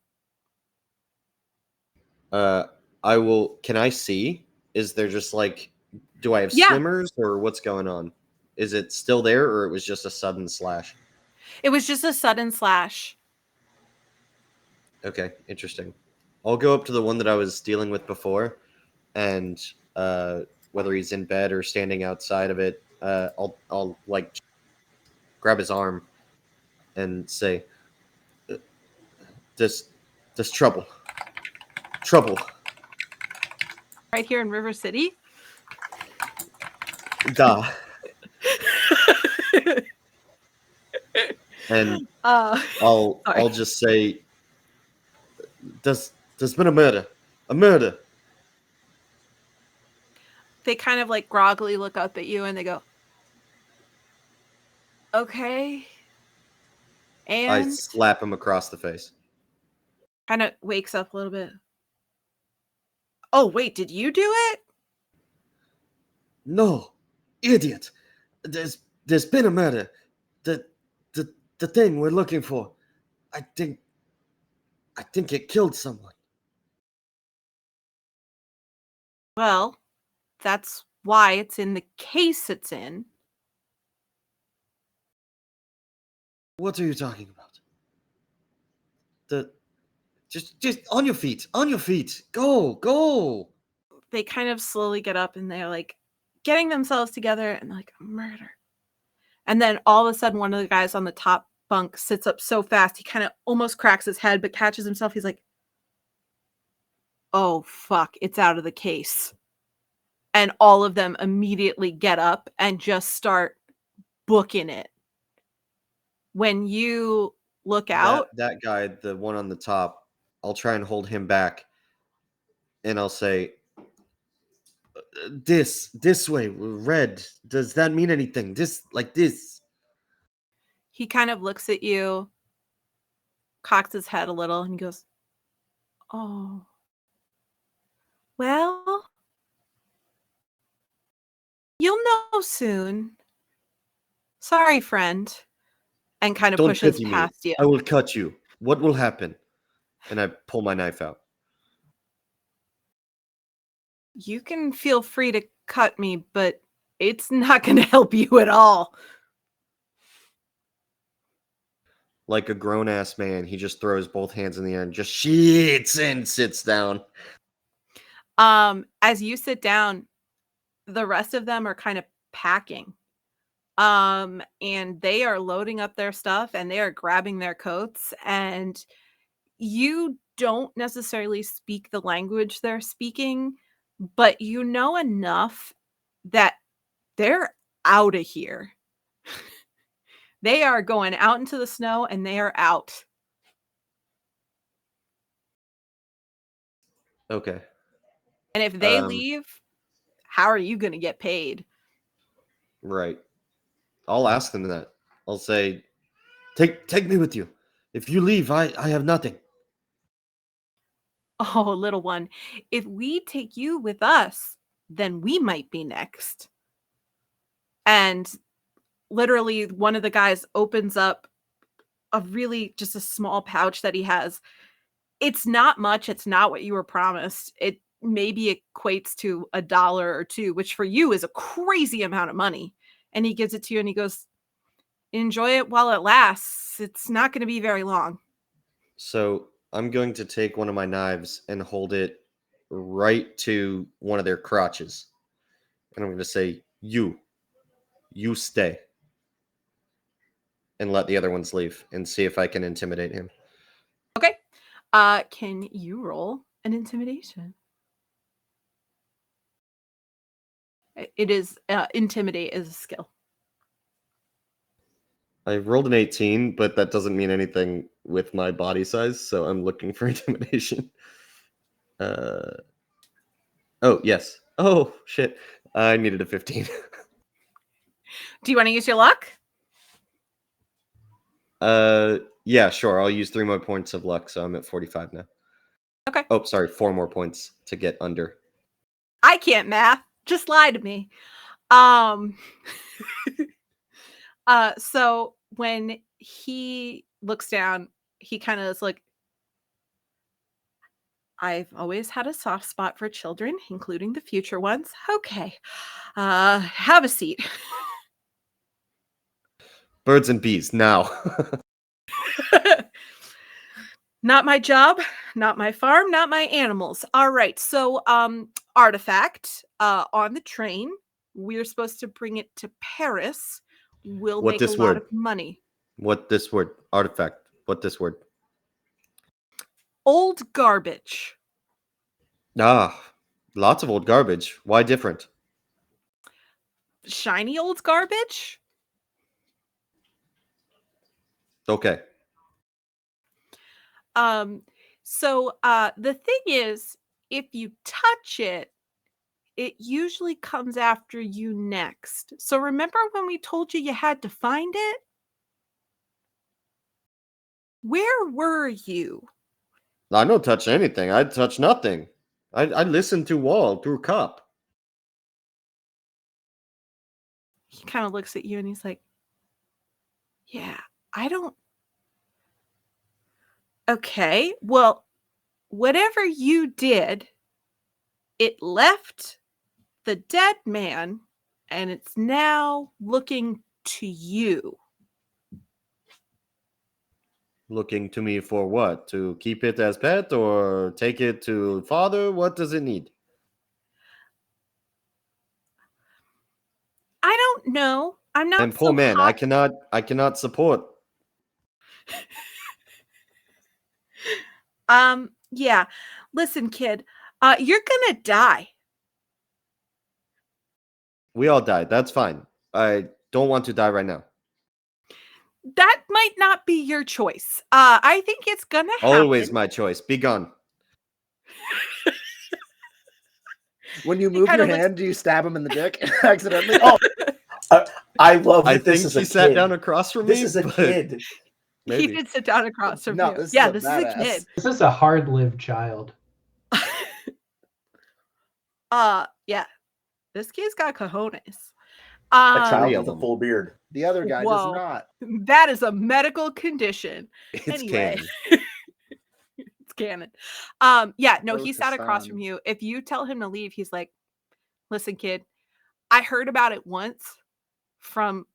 I will. Can I see? Is there just like, do I have Yeah. swimmers or what's going on? Is it still there, or it was just a sudden slash? It was just a sudden slash. Okay, interesting. I'll go up to the one that I was dealing with before, and whether he's in bed or standing outside of it, I'll like grab his arm and say, "This trouble. Right here in River City. Da." And sorry. I'll just say, there's been a murder. A murder. They kind of like groggily look up at you and they go, okay. I And slap him across the face. kind of wakes up a little bit. Oh, wait, did you do it? No, idiot. There's been a murder. The thing we're looking for. I think it killed someone. Well, that's why it's in the case it's in. What are you talking about? Just on your feet. On your feet. Go. They kind of slowly get up and they're like getting themselves together and like, murder. And then all of a sudden, one of the guys on the top bunk sits up so fast, he kind of almost cracks his head, but catches himself. He's like, oh, fuck, it's out of the case. And all of them immediately get up and just start booking it. When you look out. That guy, the one on the top, I'll try and hold him back. And I'll say, this way, red. Does that mean anything? This. He kind of looks at you, cocks his head a little, and he goes, oh, well, you'll know soon. Sorry, friend. And kind of Don't pushes pity me. past you. I will cut you. What will happen? And I pull my knife out. You can feel free to cut me, but it's not going to help you at all. Like a grown-ass man, he just throws both hands in the air and just shits and sits down. As you sit down, the rest of them are kind of packing. And they are loading up their stuff and they are grabbing their coats, and you don't necessarily speak the language they're speaking, but you know enough that they're out of here. They are going out into the snow and they are out. Okay. And if they leave, how are you going to get paid? Right. I'll ask them that. I'll say, take me with you. If you leave, I have nothing. Oh, little one, if we take you with us, then we might be next. And literally one of the guys opens up just a small pouch that he has. It's not much. It's not what you were promised. It maybe equates to $1 or $2, which for you is a crazy amount of money. And he gives it to you and he goes, enjoy it while it lasts. It's not going to be very long. So I'm going to take one of my knives and hold it right to one of their crotches. And I'm going to say, you stay. And let the other ones leave and see if I can intimidate him. Okay. Can you roll an intimidation? It is intimidate is a skill. I rolled an 18, but that doesn't mean anything with my body size, so I'm looking for intimidation. Oh, yes. Oh, shit. I needed a 15. Do you want to use your luck? Yeah, sure. I'll use 3 more points of luck, so I'm at 45 now. Okay. Oh, sorry, 4 more points to get under. I can't math. Just lie to me. So when he looks down, he kind of is like, I've always had a soft spot for children, including the future ones. Okay. Have a seat. Birds and bees, now. Not my job, not my farm, not my animals. All right. So, artifact on the train. We're supposed to bring it to Paris. We'll What make this a lot word? of money. What this word? Artifact. What this word? Old garbage. Ah, lots of old garbage. Why different? Shiny old garbage? Okay. So the thing is, if you touch it, it usually comes after you next. So remember when we told you had to find it? Where were you? I don't touch anything. I touch nothing. I listen to wall through cup. He kind of looks at you and he's like, yeah, I don't. Okay, well, whatever you did, it left the dead man and it's now looking to you. Looking to me for what? To keep it as pet or take it to father? What does it need? I don't know. I'm not And poor so man, hot. I cannot support. Yeah. Listen, kid, you're gonna die. We all died. That's fine. I don't want to die right now. That might not be your choice. I think it's gonna happen. Always my choice. Be gone. When you He move your kinda looks- hand, do you stab him in the dick accidentally? Oh, I love that I this think is a he sat kid. down across from This me. is a but kid. Maybe. He did sit down across from No, you. this is Yeah, a this is a badass. kid. This is a hard-lived child. Yeah. This kid's got cojones. A child Three with of a them. full beard. the other guy Whoa. does not. That is a medical condition. It's Anyway. canon. It's canon. Yeah, no, he Both sat across Hassan. from you. If you tell him to leave, he's like, listen, kid, I heard about it once from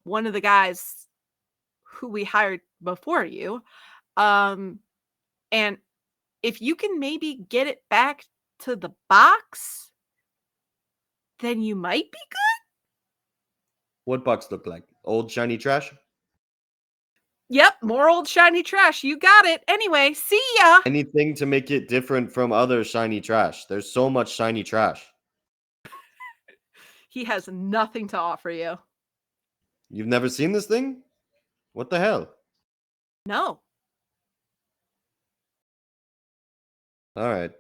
one of the guys who we hired before you. And if you can maybe get it back to the box, then you might be good. What box look like? Old shiny trash? Yep, more old shiny trash. You got it. Anyway, see ya. Anything to make it different from other shiny trash. There's so much shiny trash. He has nothing to offer you. You've never seen this thing? What the hell? No. All right.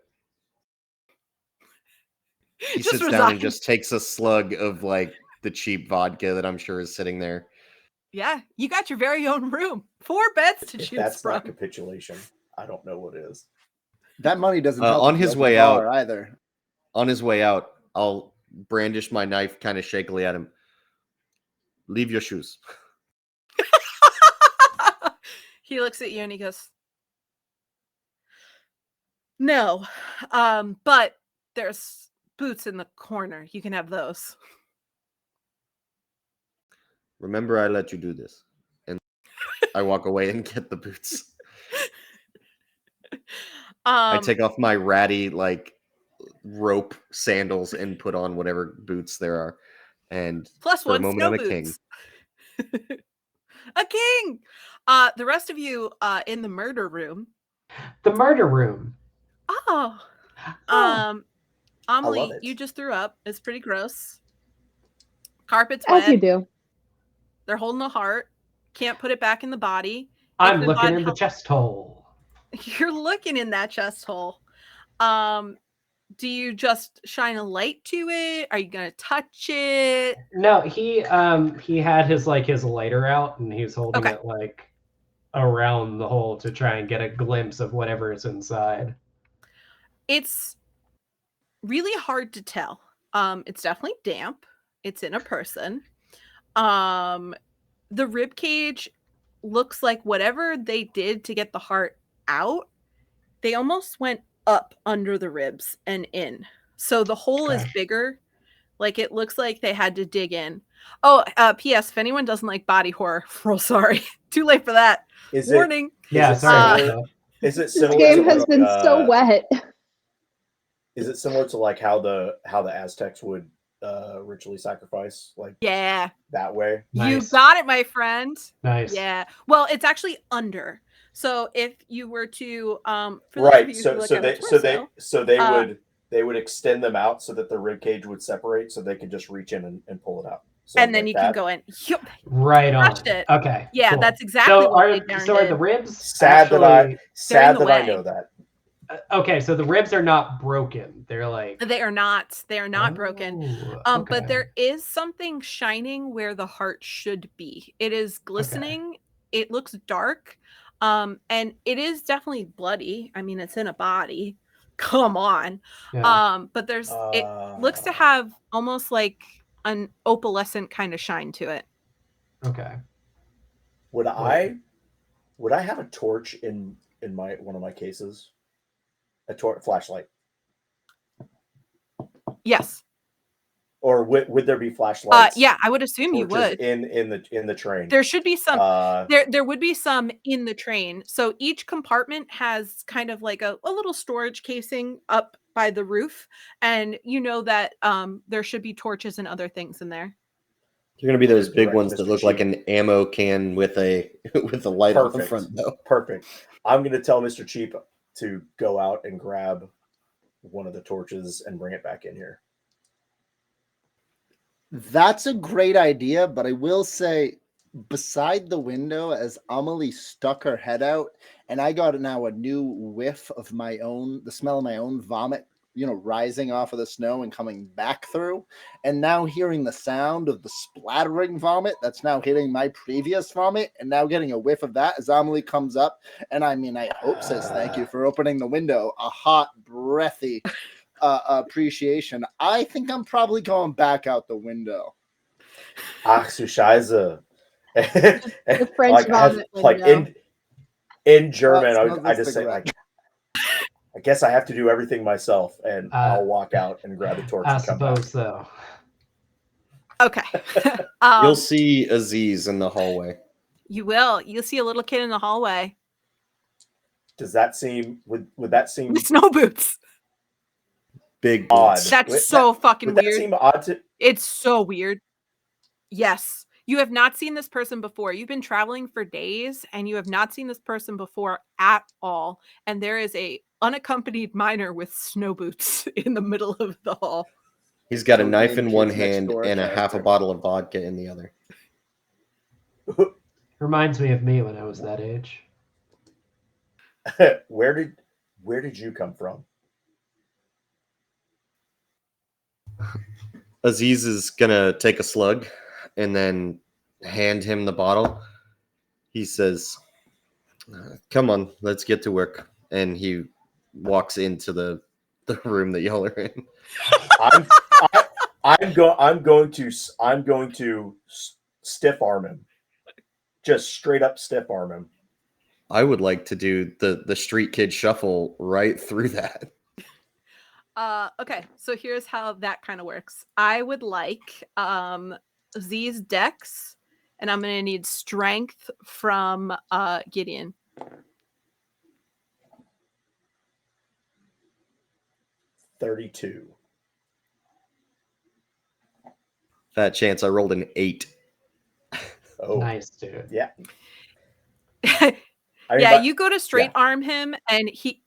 He Just sits down and resign. just takes a slug of like the cheap vodka that I'm sure is sitting there. Yeah, you got your very own room. 4 beds to If choose that's from. not capitulation, I don't know what is. That money doesn't help on if you his open way a bar out- either. On his way out, I'll brandish my knife kind of shakily at him. Leave your shoes. He looks at you and he goes, no, but there's boots in the corner. You can have those. Remember, I let you do this. And I walk away and get the boots. I take off my ratty, like, rope sandals and put on whatever boots there are. And plus for a one moment, snow I'm a king. boots. A king. The rest of you in the murder room. The murder room. Oh. Oh. Amelie, love it. you just threw up. It's pretty gross. Carpet's As wet. you do. They're holding a heart. Can't put it back in the body. I'm If looking Yvonne in the help- chest hole. You're looking in that chest hole. Do you just shine a light to it? Are you gonna touch it? No, he had his lighter out and he's holding Okay. it like around the hole to try and get a glimpse of whatever is inside. It's really hard to tell. It's definitely damp. It's in a person. The rib cage looks like whatever they did to get the heart out, they almost went up under the ribs and in. So the hole is Gosh. bigger. Like it looks like they had to dig in. Oh, P.S. If anyone doesn't like body horror, real sorry. Too late for that. Is Warning. Yeah, it sorry. similar- about Is it This similar game to has like, been so wet. Is it similar to like how the Aztecs would ritually sacrifice, like Yeah. that way? You Nice. got it, my friend. Nice. Yeah. Well, it's actually under. So if you were to for those of Right. you who So look so at a they so they torso, so they uh, would extend them out so that the rib cage would separate, so they could just reach in and pull it out. And then like you that. can go in. Yup, Right on. crushed it. Okay. Yeah, cool. that's exactly what they darn So are the did. ribs Sad actually... that the I way. know that. Okay, so the ribs are not broken. They're like... They are not. They are not broken. Okay. But there is something shining where the heart should be. It is glistening. Okay. It looks dark. And it is definitely bloody. I mean, it's in a body. Come on. Yeah. But it looks to have almost like an opalescent kind of shine to it. Okay. Would I have a torch in one of my cases? A flashlight. Yes. Or would there be flashlights? Yeah, I would assume you would. in the train. There should be some. There would be some in the train. So each compartment has kind of like a little storage casing up by the roof, and you know that there should be torches and other things in there. They're going to be those big Direct ones Mr. that look Cheap. like an ammo can with a light on the front, though. Perfect. I'm going to tell Mr. Cheap to go out and grab one of the torches and bring it back in here. That's a great idea, but I will say, beside the window, as Amelie stuck her head out, and I got now a new whiff of the smell of my own vomit, rising off of the snow and coming back through, and now hearing the sound of the splattering vomit that's now hitting my previous vomit, and now getting a whiff of that as Amelie comes up, and I mean, I hope says thank you for opening the window, a hot, breathy appreciation. I think I'm probably going back out the window. Ach, du Scheiße. The French vomit window. In German, I just say like, I guess I have to do everything myself, and I'll walk out and grab the torch. I and come back. suppose so. Okay. You'll see Aziz in the hallway. You will. You'll see a little kid in the hallway. Does that seem? Would that seem with snow boots? Big odd? boots. That's so fucking would that weird. seem odd to? It's so weird. Yes. You have not seen this person before. You've been traveling for days and you have not seen this person before at all. And there is a unaccompanied minor with snow boots in the middle of the hall. He's got a knife in one hand and a half a bottle of vodka in the other. Reminds me of me when I was that age. Where did you come from? Aziz is gonna take a slug and then hand him the bottle. He says, "Come on, let's get to work." And he walks into the room that y'all are in. I'm going to stiff arm him. Just straight up stiff arm him. I would like to do the street kid shuffle right through that. Okay, so here's how that kind of works. I would like Z's dex, and I'm going to need strength from Gideon. $32. Fat chance I rolled an 8. Oh, Nice, dude. Yeah. You go to straight arm him, and he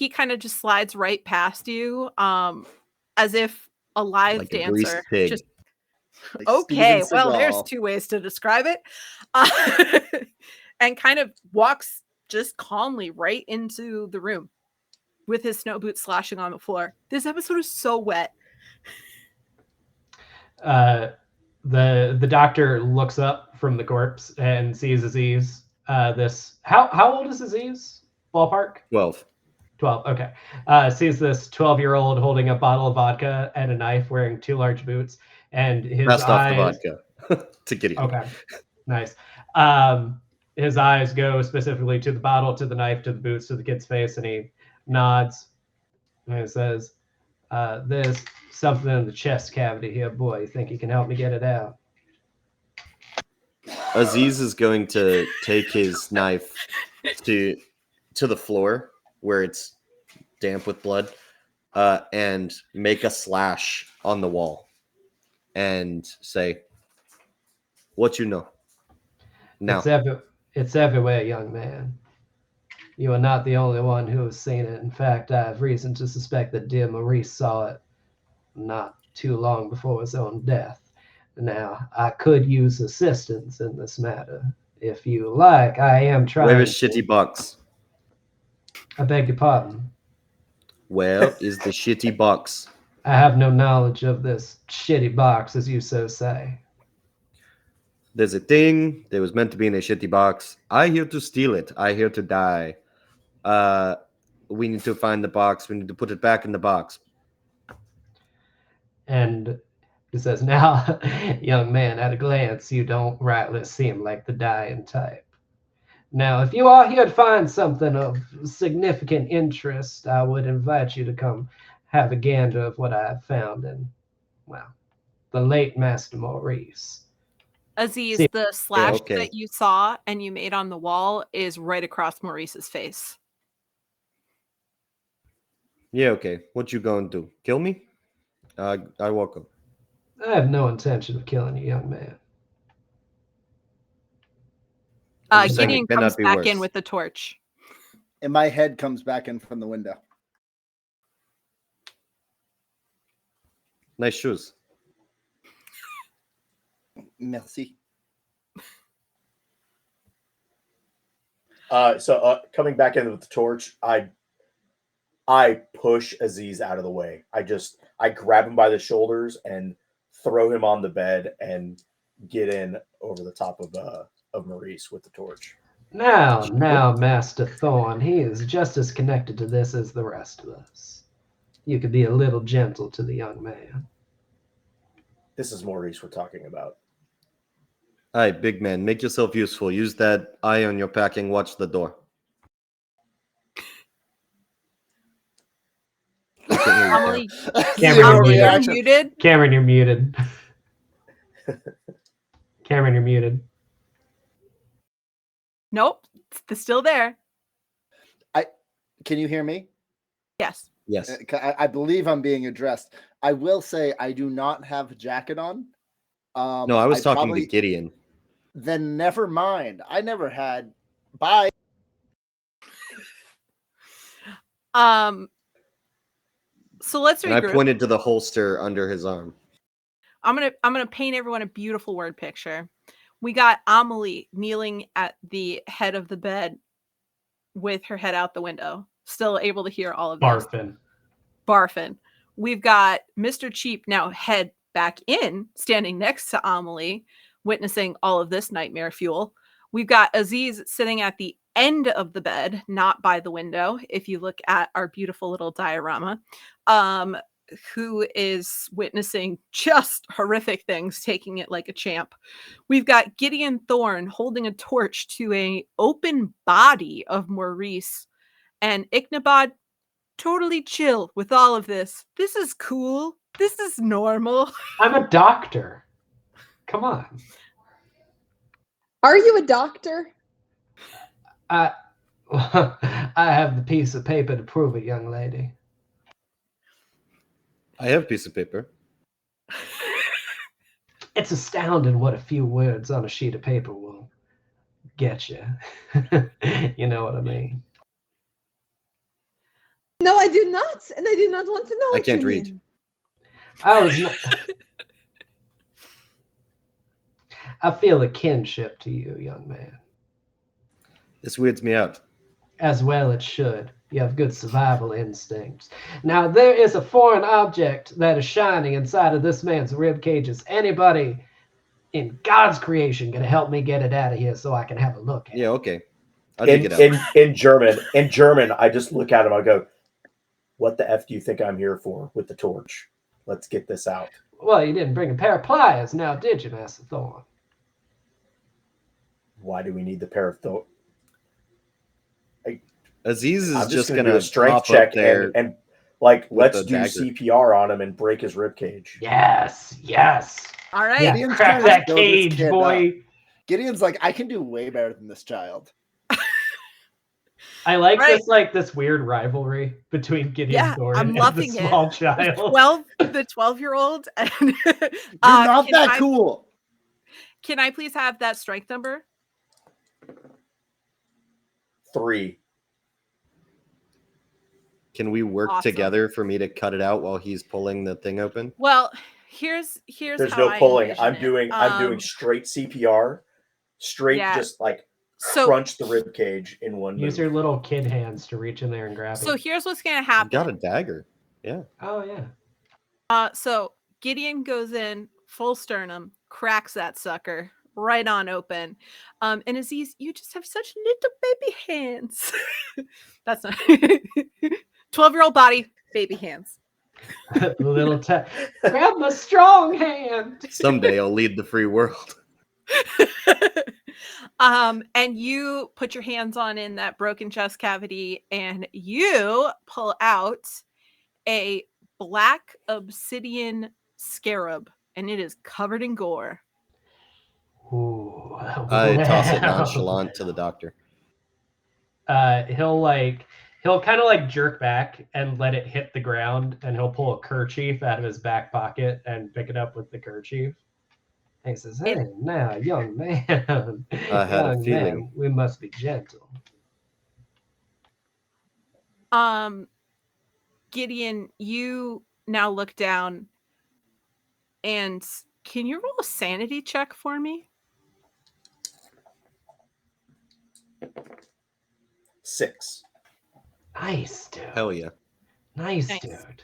kind of just slides right past you, as if a live Like a dancer. greased pig. Just, Like okay, Steven well, there's Seagal. 2 ways to describe it, and kind of walks just calmly right into the room with his snow boots slashing on the floor. This episode is so wet. The doctor looks up from the corpse and sees Aziz. How old is Aziz? Ballpark? 12. 12. Okay. Sees this 12-year-old holding a bottle of vodka and a knife, wearing 2 large boots, and his Passed off eyes. the vodka to Gideon. Okay. Nice. His eyes go specifically to the bottle, to the knife, to the boots, to the kid's face, and he nods and he says, "There's something in the chest cavity here, boy. You think you can help me get it out?" Aziz is going to take his knife to the floor where it's damp with blood, and make a slash on the wall and say, "What you know?" Now, It's everywhere, young man. You are not the only one who has seen it. In fact, I have reason to suspect that dear Maurice saw it not too long before his own death. Now, I could use assistance in this matter. If you like, I am trying Where is to... shitty box? I beg your pardon. Where is the shitty box? I have no knowledge of this shitty box, as you so say. There's a thing that was meant to be in a shitty box. I here to steal it. I here to die. We need to find the box. We need to put it back in the box. And he says, now, young man, at a glance, you don't rightly seem like the dying type. Now, if you are here to find something of significant interest, I would invite you to come have a gander of what I have found in, well, the late Master Maurice. Aziz, See- the slash okay. that you saw and you made on the wall is right across Maurice's face. Yeah, okay. What you going to do? Kill me? I welcome. I have no intention of killing you, young man. I'm just saying Gideon it cannot comes be back in worse. with the torch. And my head comes back in from the window. Nice shoes. Merci. So coming back in with the torch, I push Aziz out of the way. I grab him by the shoulders and throw him on the bed and get in over the top of Maurice with the torch. Now, Master Thorn, he is just as connected to this as the rest of us. You could be a little gentle to the young man. This is Maurice we're talking about. All right, big man, make yourself useful. Use that eye on your packing. Watch the door. I can't hear you, Amelie, Cameron, you're reaction. muted. Cameron, you're muted. Cameron, you're muted. Nope, it's still there. Can you hear me? Yes. Yes. I believe I'm being addressed. I will say I do not have a jacket on. No, I was talking to Gideon. Then never mind. I never had. Bye. So let's And I regroup. pointed to the holster under his arm. I'm gonna paint everyone a beautiful word picture. We got Amelie kneeling at the head of the bed with her head out the window, still able to hear all of this. Barfin. We've got Mr. Cheap now head back in, standing next to Amelie, witnessing all of this nightmare fuel. We've got Aziz sitting at the end of the bed, not by the window, if you look at our beautiful little diorama, who is witnessing just horrific things, taking it like a champ. We've got Gideon Thorne holding a torch to an open body of Maurice, and Ichnabod totally chill with all of this. This is cool. This is normal. I'm a doctor. Come on. Are you a doctor? I have the piece of paper to prove it, young lady. I have a piece of paper. It's astounding what a few words on a sheet of paper will get you. You know what I mean? No, I do not, and I do not want to know. I what can't you read. mean. I feel a kinship to you, young man. This weirds me out. As well it should. You have good survival instincts. Now, there is a foreign object that is shining inside of this man's rib cage. Is anybody in God's creation going to help me get it out of here so I can have a look at it? Yeah, okay. I'll dig it out. In German, I just look at him. I go, "What the f do you think I'm here for with the torch? Let's get this out." Well, you didn't bring a pair of pliers, now did you, Master Thorne? Why do we need the pair of Thorn? Aziz is I'm just gonna gonna do a strength hop check up there. and like let's the do dagger. CPR on him and break his rib cage. Yes. All right. Yeah, Gideon's crack trying to that build this cage, kid boy. up. Gideon's like, I can do way better than this child. I like Right. this weird rivalry between Gideon Thorne I'm and the loving small it. child. The 12-year-old. And You're not that cool. Can I please have that strength number? 3. Can we work Awesome. together for me to cut it out while he's pulling the thing open? Well, here's There's how no I pulling. envision I'm doing it. straight CPR, straight Yeah. just like So crunch the rib cage in one Use move. your little kid hands to reach in there and grab so him. here's what's gonna I've happen. got a dagger. Yeah. Oh yeah. So Gideon goes in full sternum, cracks that sucker right on open. And Aziz, you just have such little baby hands. That's not 12-year-old body, baby hands. Little grab my strong hand. Someday I'll lead the free world. And you put your hands on in that broken chest cavity, and you pull out a black obsidian scarab, and it is covered in gore. Ooh, I toss it well. nonchalant to the doctor. He'll kind of like jerk back and let it hit the ground, and he'll pull a kerchief out of his back pocket and pick it up with the kerchief. And he says, "Hey, now, young man, I had a young feeling. man, we must be gentle." Gideon, you now look down, and can you roll a sanity check for me? 6. Nice, dude. Hell yeah. Nice, Nice. dude.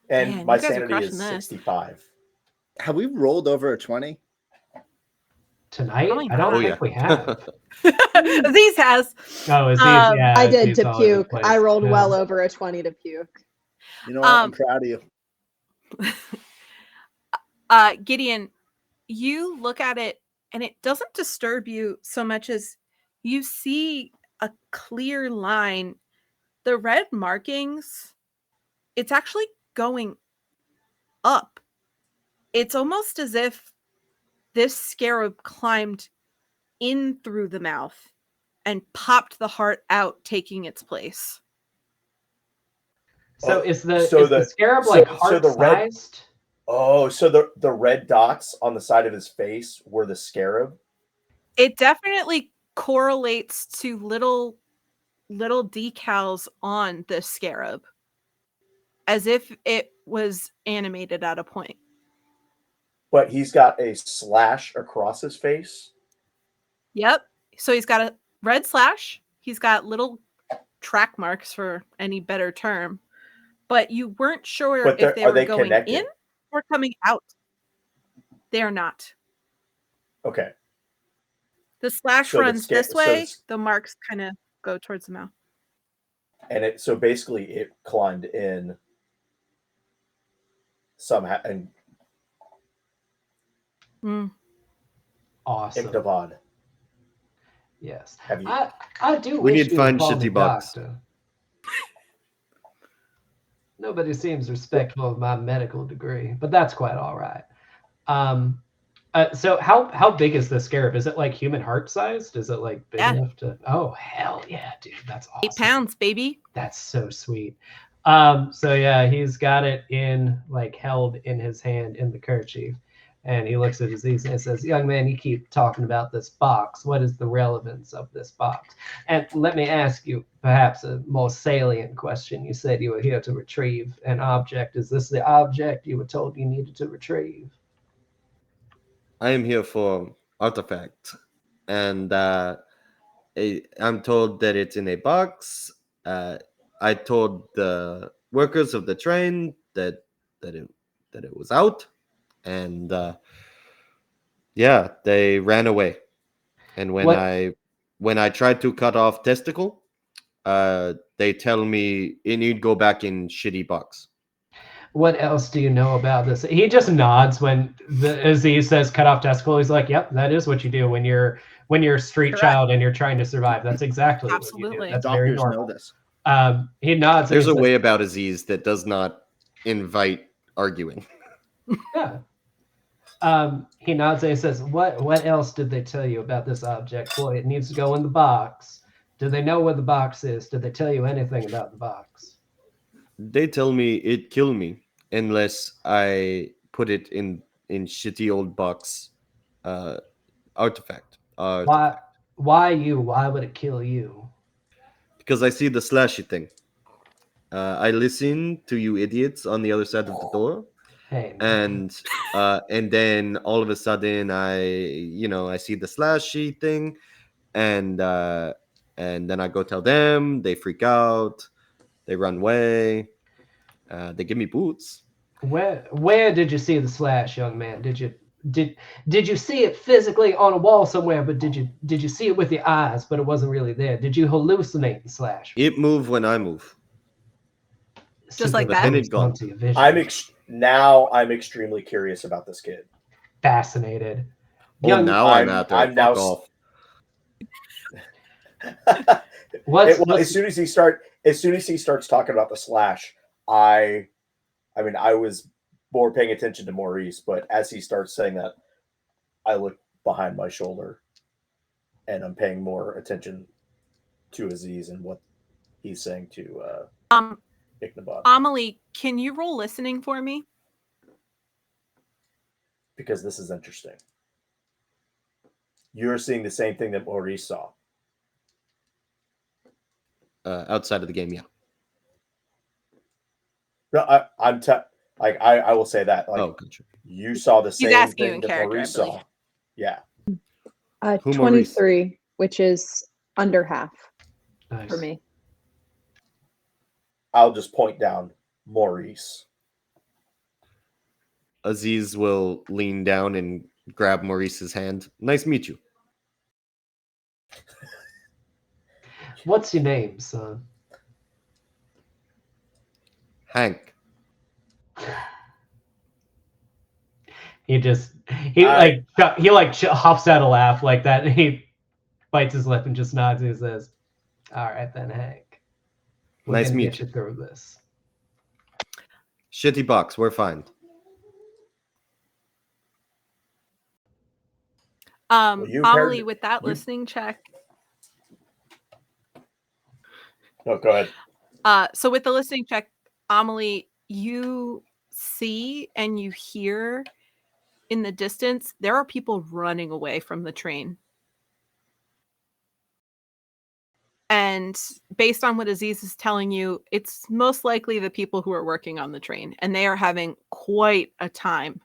And Man, my you guys are sanity crushing is this. 65. Have we rolled over a 20? Tonight? Probably I don't Oh, think yeah. we have. Aziz has. Oh, Aziz, yeah. I did Aziz to all over the puke. place. I rolled Yeah. well over a 20 to puke. You know what? I'm proud of you. Gideon, you look at it, and it doesn't disturb you so much as you see a clear line. The red markings, it's actually going up. It's almost as if this scarab climbed in through the mouth and popped the heart out, taking its place. So Oh, is the so is the the- scarab so- like so the red- heart-sized? Oh, so the red dots on the side of his face were the scarab? It definitely correlates to little decals on the scarab, as if it was animated at a point. But he's got a slash across his face? Yep. So he's got a red slash. He's got little track marks, for any better term. But you weren't sure But if they are were they going connected? in or coming out. They are not. Okay. The slash So the runs sca- this so way. it's- The marks kind of go towards the mouth. And so basically it climbed in somehow and Awesome. Ictabod. Yes. Have you I do We wish need you would find call me shitty bugs. doctor. Nobody seems respectful of my medical degree, but that's quite all right. So how big is the scarab? Is it like human heart sized? Is it like big Yeah. enough to? Oh hell yeah, dude, that's awesome. 8 pounds, baby. That's so sweet. So yeah, he's got it held in his hand in the kerchief, and he looks at Aziz and says, "Young man, you keep talking about this box. What is the relevance of this box? And let me ask you perhaps a more salient question. You said you were here to retrieve an object. Is this the object you were told you needed to retrieve?" I am here for artifact, and I'm told that it's in a box. I told the workers of the train that it was out, and yeah, they ran away. And when I tried to cut off testicle, they tell me it need go back in shitty box. What else do you know about this? He just nods when Aziz says cut off testicle. He's like, "Yep, that is what you do when you're a street Correct. child and you're trying to survive. That's exactly what you Absolutely. do. That's very Doctors normal." know this. He nods. and There's he a says, way about Aziz that does not invite arguing. Yeah. He nods and he says, "What else did they tell you about this object? Boy, it needs to go in the box. Do they know where the box is? Did they tell you anything about the box?" They tell me it kill me unless I put it in shitty old box artifact. Why you? Why would it kill you? Because I see the slashy thing. I listen to you idiots on the other side of the door, Hey, and then all of a sudden I see the slashy thing, and then I go tell them. They freak out. They run away. They give me boots. where did you see the slash, young man? Did you see it physically on a wall somewhere? But did you see it with your eyes? But it wasn't really there. Did you hallucinate the slash? It move when I move. Just like that? Then it gone. Onto your vision. I'm extremely curious about this kid. Fascinated. Oh, now I'm out there. I'm now off. As soon as he starts talking about the slash, I was more paying attention to Maurice, but as he starts saying that, I look behind my shoulder, and I'm paying more attention to Aziz and what he's saying to Ichnabod. Amelie, can you roll listening for me? Because this is interesting. You're seeing the same thing that Maurice saw. Outside of the game, yeah. No, I will say that. Gotcha. You saw the same asking you thing in that character, Maurice I believe. saw. Yeah. 23, which is under half Nice. for me. I'll just point down Maurice. Aziz will lean down and grab Maurice's hand. Nice to meet you. What's your name, son? Hank. He hops out a laugh like that, and he bites his lip and just nods and he says, "All right then, Hank. We're Nice gonna meet get you through this." Shitty box, we're fine. Amelie, with that listening check. No, go ahead. So with the listening check, Amelie, you see and you hear in the distance, there are people running away from the train. And based on what Aziz is telling you, it's most likely the people who are working on the train, and they are having quite a time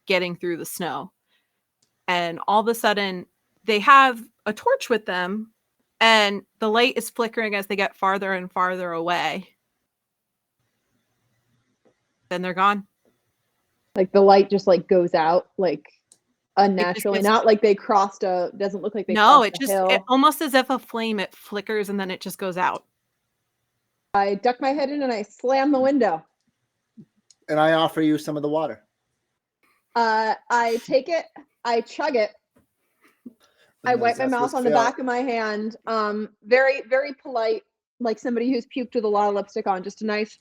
getting through the snow. And all of a sudden, they have a torch with them, and the light is flickering as they get farther and farther away. Then they're gone. Like the light just like goes out like unnaturally, gets- not like they crossed doesn't look like they No, crossed a hill. it almost as if a flame, it flickers and then it just goes out. I duck my head in and I slam the window. And I offer you some of the water. I take it, I chug it, I wipe my mouth on the back of my hand. Very, very polite, like somebody who's puked with a lot of lipstick on, just a nice.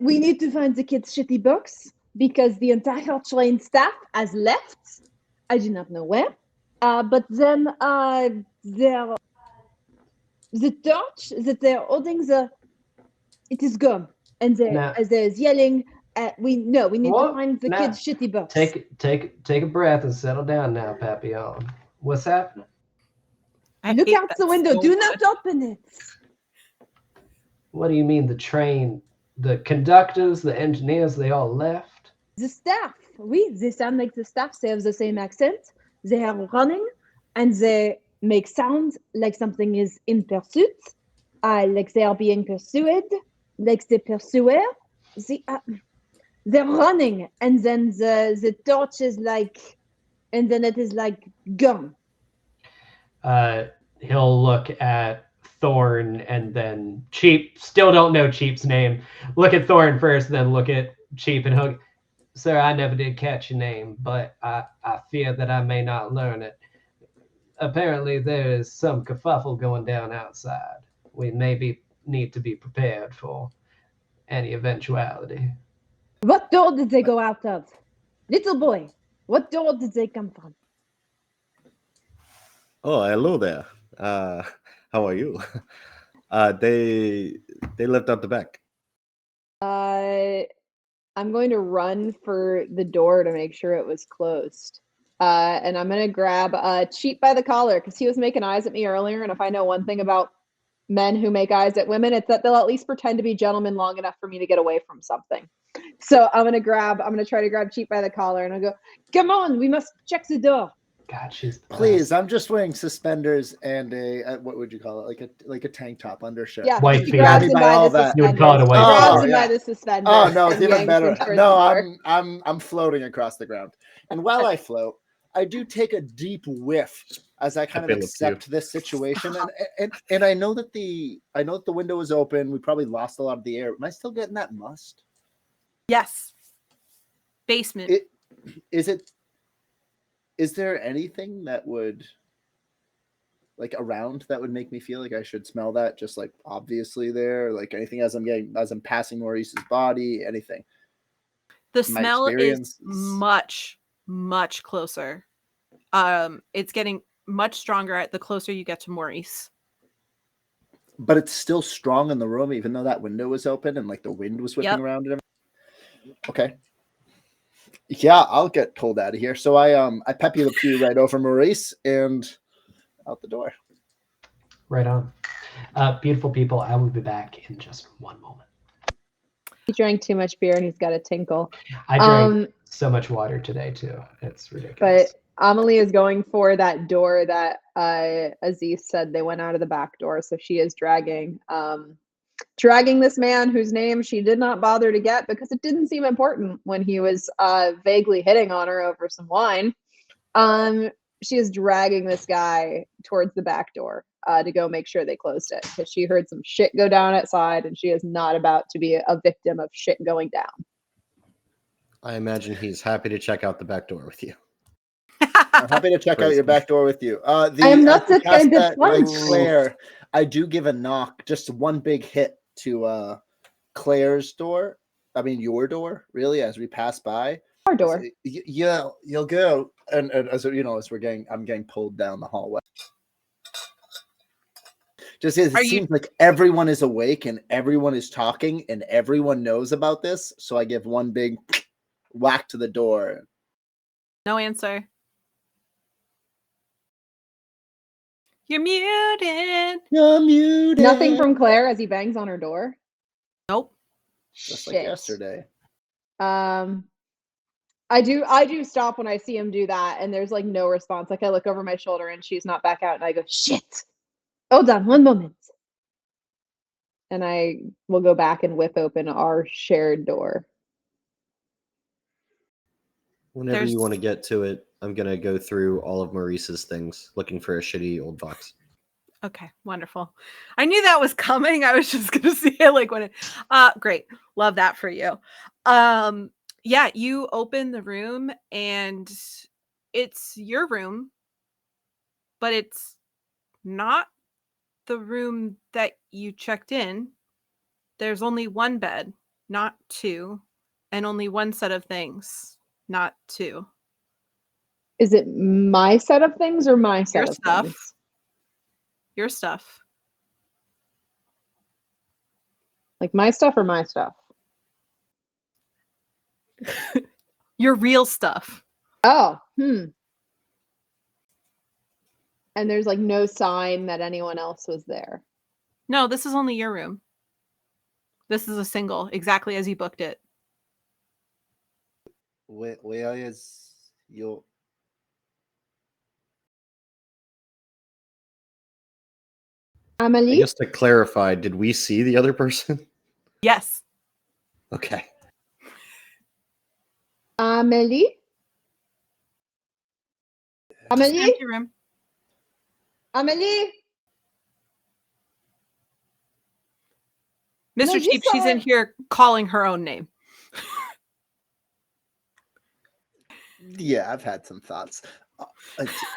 We need to find the kids' shitty books because the entire train staff has left. I do not know where. But then the torch that they're holding, it is gone. And they're yelling, we need to find the kids' shitty books. Take a breath and settle down now, Papillon. What's happening? Look out the window. So do not open it. What do you mean the train? The conductors, the engineers, they all left? The staff. They sound like the staff. They have the same accent. They are running and they make sounds like something is in pursuit. Like they are being pursued. Like they pursue. They're running, and then the torch is like, and then it is like gone. He'll look at Thorn and then Cheap. Still don't know Cheap's name. Look at Thorn first, then look at Cheap, and he'll, "Sir, I never did catch your name, but I fear that I may not learn it. Apparently, there is some kerfuffle going down outside. We maybe need to be prepared for any eventuality." What door did they go out of? Little boy, what door did they come from? Oh, hello there. How are you? They left out the back. I'm going to run for the door to make sure it was closed. And I'm going to grab Cheap by the collar because he was making eyes at me earlier. And if I know one thing about men who make eyes at women, it's that they'll at least pretend to be gentlemen long enough for me to get away from something. So I'm gonna try to grab Cheap by the collar, and I'll go, come on, we must check the door. God, she's the Please, best. I'm just wearing suspenders and a what would you call it? Like a tank top undershirt. Yeah, White she beater. grabs him By by all the that. You would call it a suspenders. white Grabs Oh, him yeah. by the suspenders. Oh no, it's and even yanks better. him towards No, the door. I'm floating across the ground. And while I float, I do take a deep whiff as I kind of Philip, too. accept this situation. And I know that the window is open. We probably lost a lot of the air. Am I still getting that must? Yes. Basement. Is there anything that would like around that would make me feel like I should smell that, just like obviously there, like anything as I'm passing Maurice's body, anything? The My smell is experience much, much closer. It's getting much stronger the closer you get to Maurice. But it's still strong in the room, even though that window was open and like the wind was whipping Yep. around and everything. Okay. Yeah, I'll get pulled out of here. So I peppy the pew right over Maurice and out the door. Right on. Beautiful people, I will be back in just one moment. He drank too much beer and he's got a tinkle. I drank so much water today too. It's ridiculous. But Amelie is going for that door that Aziz said they went out of the back door. So she is dragging this man whose name she did not bother to get because it didn't seem important when he was vaguely hitting on her over some wine. She is dragging this guy towards the back door to go make sure they closed it because she heard some shit go down outside and she is not about to be a victim of shit going down. I imagine he's happy to check out the back door with you. I'm happy to check out your back door with you. I am not this kind of like fun. Claire, I do give a knock, just one big hit to Claire's door. I mean your door, really, as we pass by. Our door. Yeah, you'll go, and as you know, I'm getting pulled down the hallway. Just it seems like everyone is awake and everyone is talking and everyone knows about this. So I give one big whack to the door. No answer. You're muted. You're muted. Nothing from Claire as he bangs on her door. Nope. Just Shit. like yesterday. I do stop when I see him do that, and there's like no response. Like I look over my shoulder and she's not back out, and I go, shit. Hold on, one moment. And I will go back and whip open our shared door. Whenever you want to get to it, I'm going to go through all of Maurice's things, looking for a shitty old box. Okay, wonderful. I knew that was coming. I was just gonna see it like when it great. Love that for you. Yeah, you open the room and it's your room, but it's not the room that you checked in. There's only one bed, not two, and only one set of things, not two. Is it my set of things or my set Your of stuff. things? Your stuff. Like my stuff or my stuff? Your real stuff. Oh, And there's like no sign that anyone else was there. No, this is only your room. This is a single, exactly as you booked it. Where is your... Amelie? I guess to clarify, did we see the other person? Yes. Okay. Amelie? Amelie? Empty room. Amelie? Mr. No, Cheap, she's in here calling her own name. Yeah, I've had some thoughts.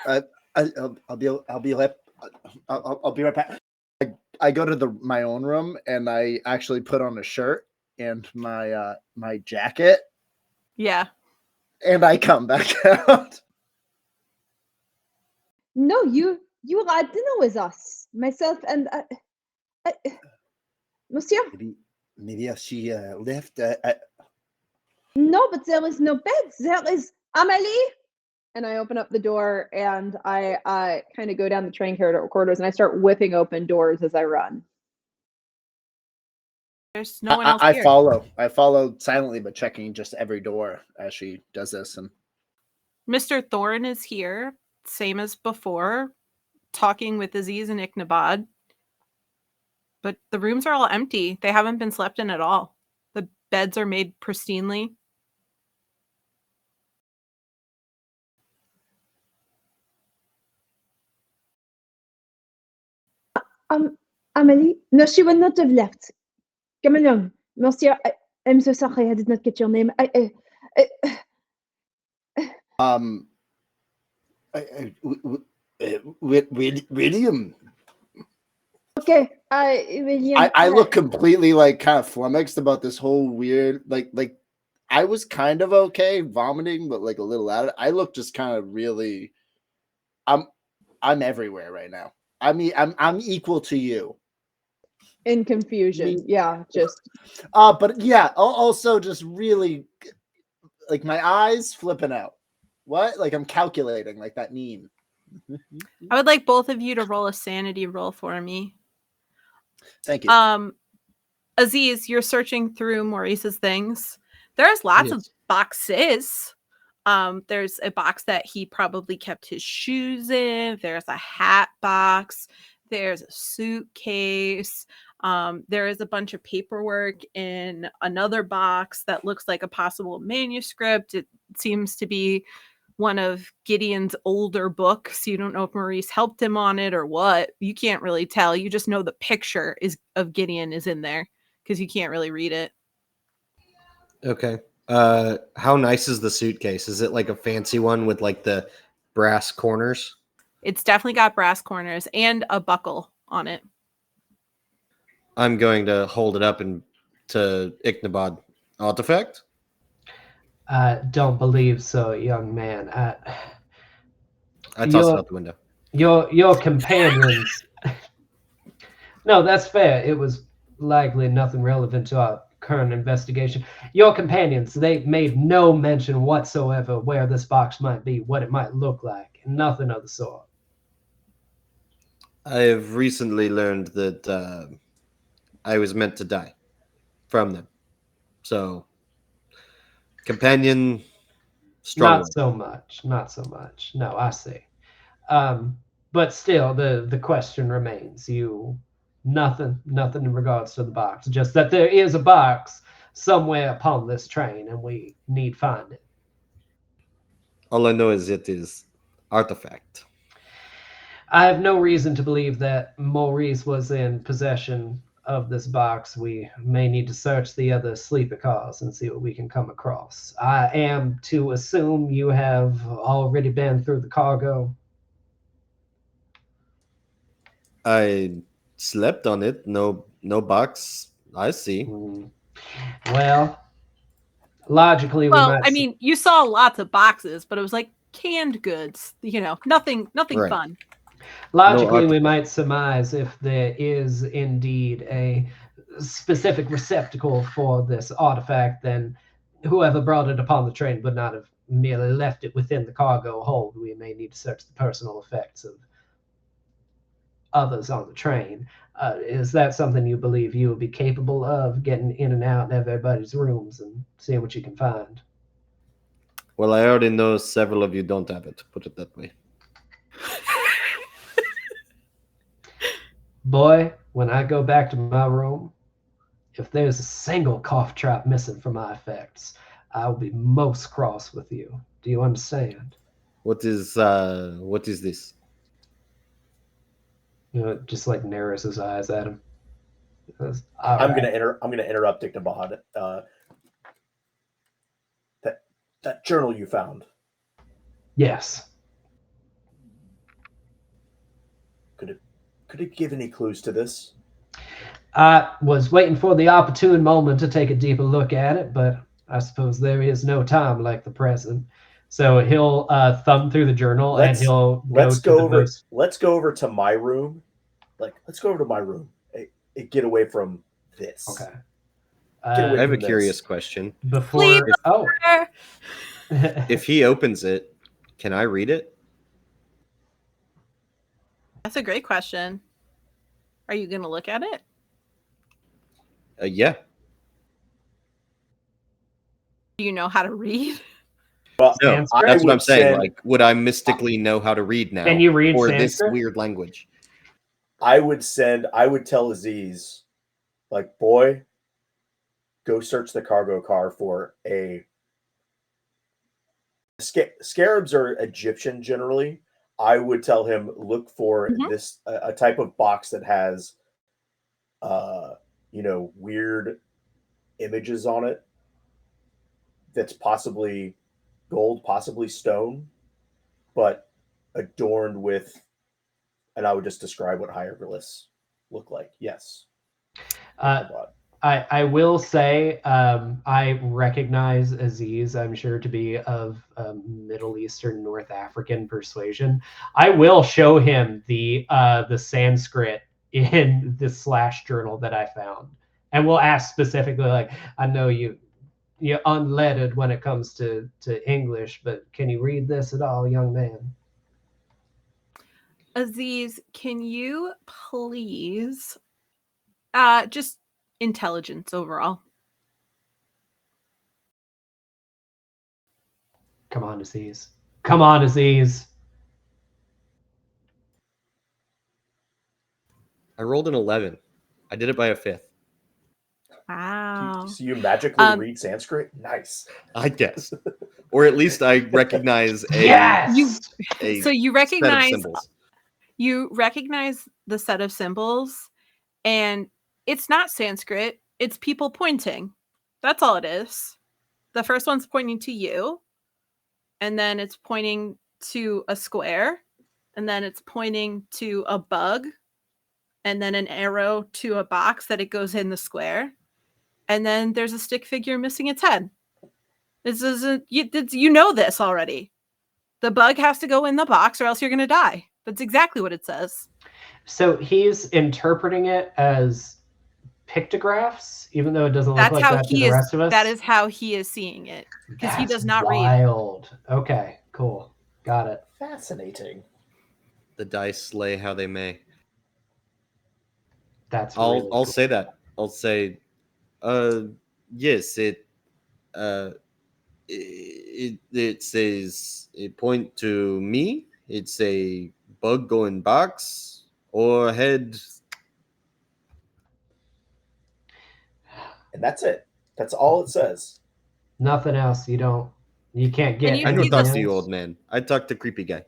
I'll be right back. I go to my own room and I actually put on a shirt and my my jacket. Yeah. And I come back out. No, you had dinner with us. Myself and Monsieur? Maybe she left. No, but there is no bed. There is Amelie. And I open up the door and I kind of go down the train corridors and I start whipping open doors as I run. There's no one else I here. I follow silently, but checking just every door as she does this. And Mr. Thorne is here, same as before, talking with Aziz and Ichnabad. But the rooms are all empty. They haven't been slept in at all. The beds are made pristinely. Amelie, no, she would not have left. Come along, Monsieur. I'm so sorry, I did not get your name. William. Okay, William. I look completely like kind of flummoxed about this whole weird like I was kind of okay vomiting, but like a little out of it. I look just kind of really. I'm everywhere right now. I mean, I'm equal to you. In confusion. Yeah, just. But yeah, also just really like my eyes flipping out. What? Like I'm calculating like that meme. I would like both of you to roll a sanity roll for me. Thank you. Aziz, you're searching through Maurice's things. There's lots of boxes. There's a box that he probably kept his shoes in. There's a hat box. There's a suitcase. There is a bunch of paperwork in another box that looks like a possible manuscript. It seems to be one of Gideon's older books. You don't know if Maurice helped him on it or what. You can't really tell. You just know the picture of Gideon is in there because you can't really read it. Okay. How nice is the suitcase? Is it like a fancy one with like the brass corners? It's definitely got brass corners and a buckle on it. I'm going to hold it up and to Ichnabad. Artifact? Don't believe so, young man. I toss it out the window. Your companions. No, that's fair. It was likely nothing relevant to our current investigation. Your companions, they made no mention whatsoever where this box might be, what it might look like, nothing of the sort. I have recently learned that I was meant to die from them. So, companion, strong. Not so much. No, I see. But still, the question remains. Nothing in regards to the box. Just that there is a box somewhere upon this train, and we need find it. All I know is it is artifact. I have no reason to believe that Maurice was in possession of this box. We may need to search the other sleeper cars and see what we can come across. I am to assume you have already been through the cargo. I slept on it. No box. I see. Well, logically, I mean, you saw lots of boxes, but it was like canned goods. Nothing right. Fun. Logically, we might surmise if there is indeed a specific receptacle for this artifact, then whoever brought it upon the train would not have merely left it within the cargo hold. We may need to search the personal effects of others on the train. Is that something you believe you will be capable of, getting in and out of everybody's rooms and seeing what you can find? Well, I already know several of you don't have it, put it that way. Boy, when I go back to my room, if there's a single cough trap missing from my effects, I will be most cross with you. Do you understand? What is this? Just like narrows his eyes at him. I'm gonna interrupt Ichnabad. That journal you found. Yes. Could it give any clues to this? I was waiting for the opportune moment to take a deeper look at it, but I suppose there is no time like the present. So he'll thumb through the journal and he'll let's go over to my room. Let's go over to my room. Get away from this. Okay. I have a curious question. If he opens it, can I read it? That's a great question. Are you going to look at it? Yeah. Do you know how to read? Well, No, Sanskrit? that's what I'm would saying. send- Like, would I mystically know how to read now? Can you read for this Sanskrit? weird language? I would tell Aziz, like, boy, go search the cargo car for a scarabs are Egyptian generally. I would tell him look for this a type of box that has weird images on it that's possibly gold, possibly stone, but adorned with, and I would just describe what hieroglyphs look like. Yes. I will say I recognize Aziz, I'm sure, to be of Middle Eastern, North African persuasion. I will show him the Sanskrit in the slash journal that I found, and we'll ask specifically, like, I know you're unlettered when it comes to English, but can you read this at all, young man? Aziz, can you please just intelligence overall? Come on, Aziz. Come on, Aziz. I rolled an 11. I did it by a 5th. Wow. So you magically read Sanskrit? Nice. I guess. Or at least I recognize Yes! So you recognize set of symbols. You recognize the set of symbols, and it's not Sanskrit, it's people pointing. That's all it is. The first one's pointing to you, and then it's pointing to a square, and then it's pointing to a bug, and then an arrow to a box that it goes in the square, and then there's a stick figure missing its head. This isn't you know this already. The bug has to go in the box or else you're going to die. That's exactly what it says. So he's interpreting it as pictographs, even though it doesn't look like that to the rest of us? That is how he is seeing it. Because he does not read. Wild. Okay, cool. Got it. Fascinating. The dice lay how they may. That's I'll cool. say that. I'll say, yes, it says it point to me. It's a bug going box or head. And that's it. That's all it says. Nothing else. You can't get you I don't anything talk else? to you, old man. I talk to creepy guy.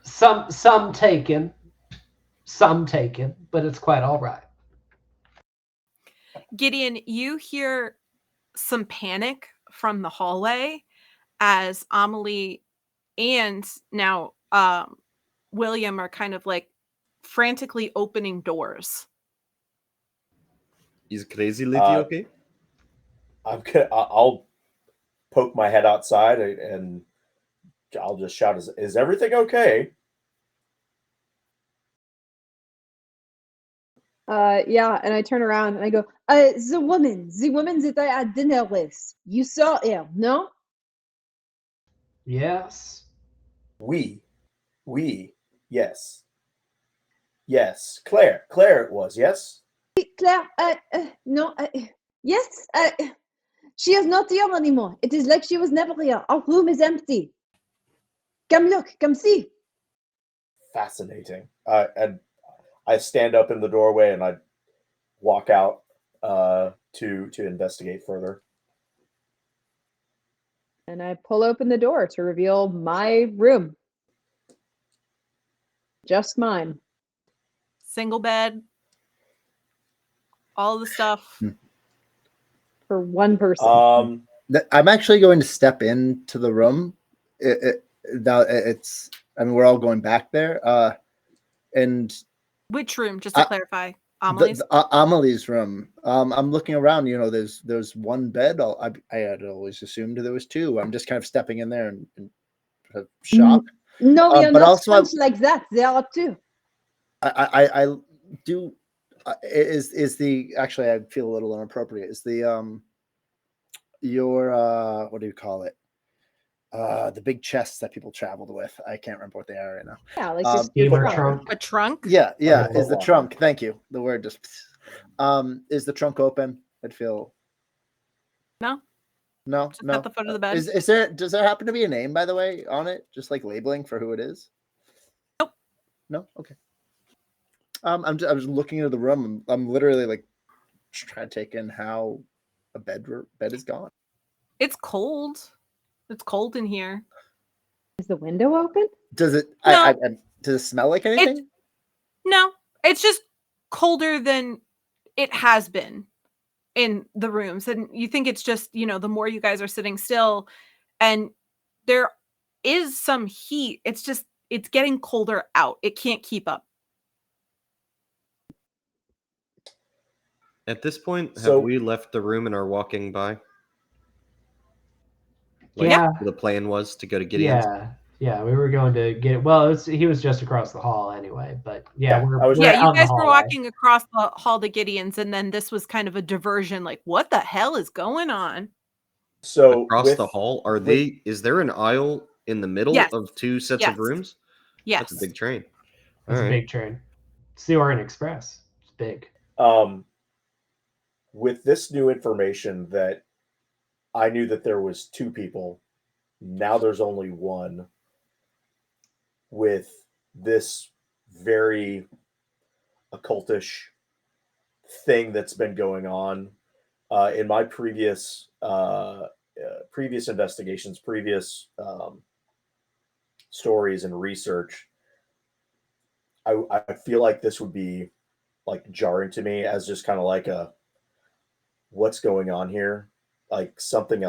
Some taken, but it's quite all right. Gideon, you hear some panic from the hallway as Amelie and now William are kind of like frantically opening doors. Is crazy lady okay? I'll poke my head outside and I'll just shout, is everything okay? Yeah, and I turn around and I go, the woman that I had dinner with, you saw her, no? Yes. We, yes. Yes, Claire it was, yes? Claire, no, yes, she is not here anymore. It is like she was never here. Our room is empty. Come look, come see. Fascinating. And I stand up in the doorway and I walk out to investigate further. And I pull open the door to reveal my room. Just mine. Single bed. All the stuff. For one person. I'm actually going to step into the room. I mean, we're all going back there. And which room, just to clarify? Amelie's? Amelie's room. I'm looking around, there's one bed. I had always assumed there was two. I'm just kind of stepping in there and shock. No, we are but not also like that. There are two. I do is the actually I feel a little inappropriate. Is the your what do you call it? the big chests that people traveled with. I can't remember what they are right now. Yeah, like Um, your Steamer trunk. trunk. A trunk? Yeah, is the Locker. trunk. Thank you. The word just is the trunk open? I'd feel No. no. Just at the foot of the bed. Is there does there happen to be a name, by the way, on it? Just like labeling for who it is? Nope. No? Okay. I'm just looking into the room. I'm literally like trying to take in how a bed is gone. It's cold. It's cold in here. Is the window open? Does it No. does it smell like anything? No, it's just colder than it has been in the rooms. And you think it's just, the more you guys are sitting still and there is some heat, it's getting colder out. It can't keep up. At this point, So- have we left the room and are walking by? Like Yeah. the plan was to go to Gideon's? Yeah, we were going to get. Well, he was just across the hall anyway. But yeah, Yeah, we're I was- we're Yeah, you out in the guys were hallway. walking across the hall to Gideon's, and then this was kind of a diversion. Like, what the hell is going on? So Across with- the hall, with- is there an aisle in the middle Yes. of two sets Yes. of rooms? Yes. That's a big train. It's a Alright. big train. It's the Orient Express. It's big. With this new information that I knew that there was 2 people, now there's only 1. With this very occultish thing that's been going on in my previous investigations, previous stories and research, I feel like this would be like jarring to me as just kind of like a what's going on here? Like something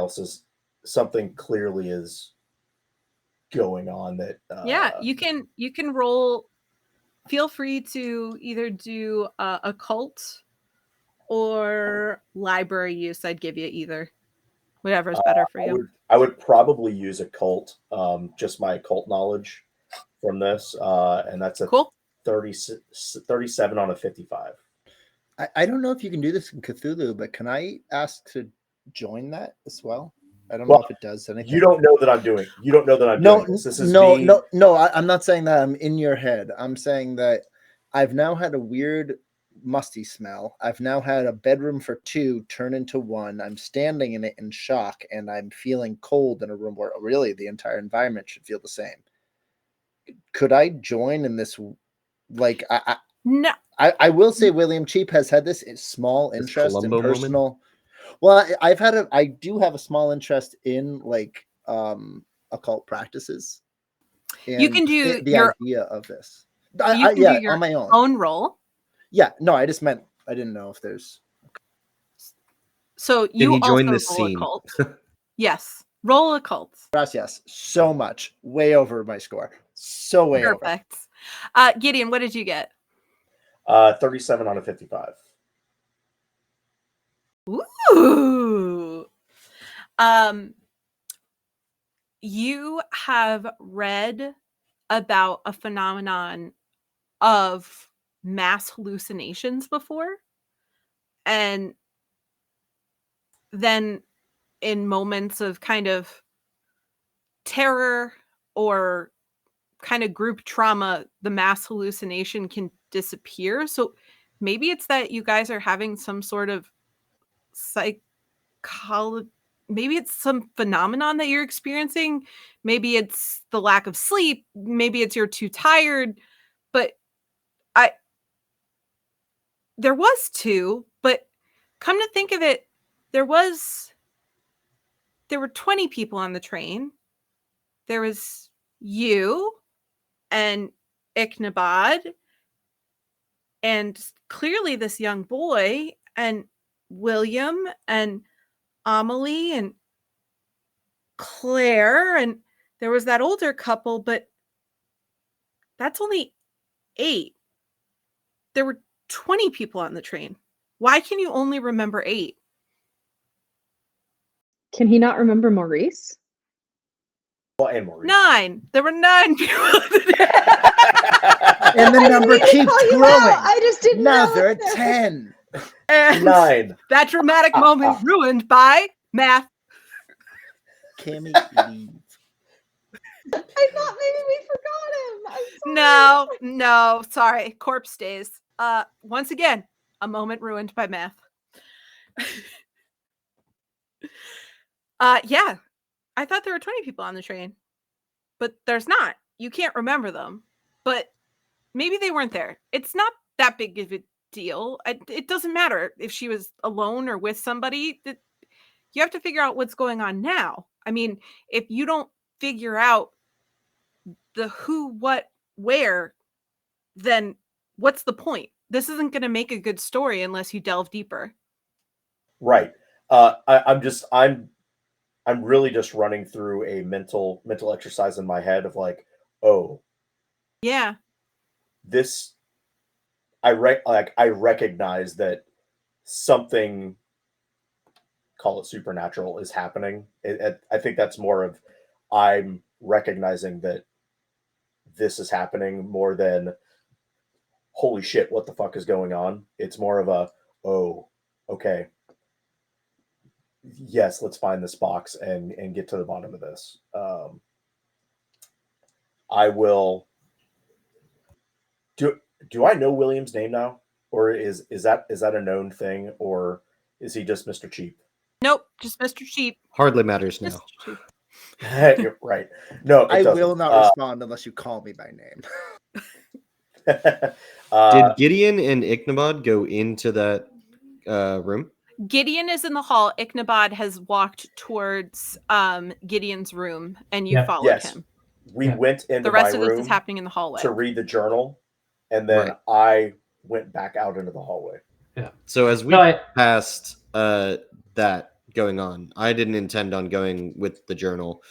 clearly is going on that Yeah, you can roll. Feel free to either do occult or library use. I'd give you either, whatever's better for you. I would probably use occult, just my occult knowledge from this, and that's a Cool. 37 on a 55. I don't know if you can do this in Cthulhu, but can I ask to join that as well? I don't Well, know if it does anything. You don't know that I'm doing. You don't know that I'm doing this. This is me. No. I'm not saying that I'm in your head. I'm saying that I've now had a weird musty smell. I've now had a bedroom for 2 turn into 1. I'm standing in it in shock, and I'm feeling cold in a room where really the entire environment should feel the same. Could I join in this? Like, No. I will say William Cheap has had this small interest Columbo in personal. Well, I do have a small interest in like occult practices. You can do the your idea of this. do your on my own roll. Yeah, no, I just meant I didn't know if there's. So Can you he join also this roll scene? occult. Yes, roll occult. Gracias, so much, way over my score, so way over. Perfect. Gideon, what did you get? 37 on a 55. Ooh. You have read about a phenomenon of mass hallucinations before, and then in moments of kind of terror or kind of group trauma, the mass hallucination can disappear. So maybe it's that you guys are having some sort of maybe it's some phenomenon that you're experiencing. Maybe it's the lack of sleep. Maybe it's you're too tired. But there was 2, but come to think of it, there were 20 people on the train. There was you and Ichnabad and clearly this young boy and William and Amelie and Claire, and there was that older couple, but that's only 8. There were 20 people on the train. Why can you only remember 8? Can he not remember Maurice? Well, and Maurice. 9. There were 9 people on the train. And the number keeps call you growing. out. I just didn't Now know. they're at 10. And 9. that dramatic moment ruined by math. Cammy, leave. I thought maybe we forgot him. I'm sorry. No, sorry. Corpse days. Once again, a moment ruined by math. Yeah. I thought there were 20 people on the train, but there's not. You can't remember them, but maybe they weren't there. It's not that big of a deal. It doesn't matter if she was alone or with somebody. You have to figure out what's going on now. I mean, if you don't figure out the who, what, where, then what's the point? This isn't going to make a good story unless you delve deeper. Right. I'm really just running through a mental exercise in my head of like, oh, yeah, this. I recognize that something, call it supernatural, is happening. I think that's more of I'm recognizing that this is happening more than holy shit, what the fuck is going on? It's more of a, oh, okay. Yes, let's find this box and get to the bottom of this. I will. Do I know William's name now, or is that a known thing, or is he just Mr. Cheap? Nope, just Mr. Cheap. Hardly matters now. You're right. No, I will not respond unless you call me by name. Did Gideon and Ichnabod go into that room? Gideon is in the hall. Ichnabod has walked towards Gideon's room, and you followed him. We went into the rest my of this room is happening in the hallway to read the journal, and then I went back out into the hallway. Yeah. So as we passed that going on, I didn't intend on going with the journal.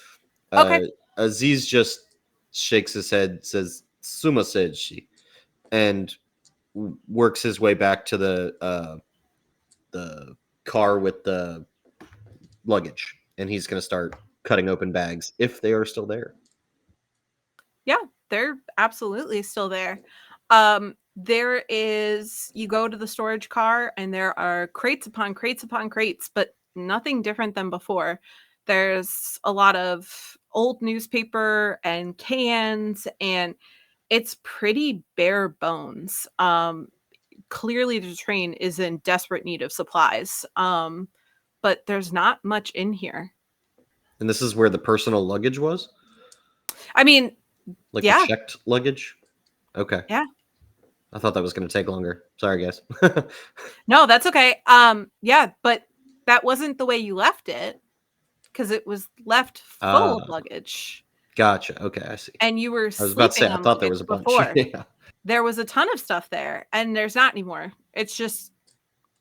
Okay. Aziz just shakes his head, says "Sumaseji," and works his way back to the car with the luggage, and he's going to start cutting open bags if they are still there. Yeah, they're absolutely still there. There is, you go to the storage car and there are crates upon crates upon crates, but nothing different than before. There's a lot of old newspaper and cans, and it's pretty bare bones. Clearly the train is in desperate need of supplies. But there's not much in here. And this is where the personal luggage was? I mean, like the checked luggage? Okay. Yeah. I thought that was going to take longer. Sorry, guys. No, that's okay. Yeah, but that wasn't the way you left it, because it was left full of luggage. Gotcha. Okay, I see. And you were I was about to say, I thought there was a bunch. Yeah. There was a ton of stuff there, and there's not anymore. It's just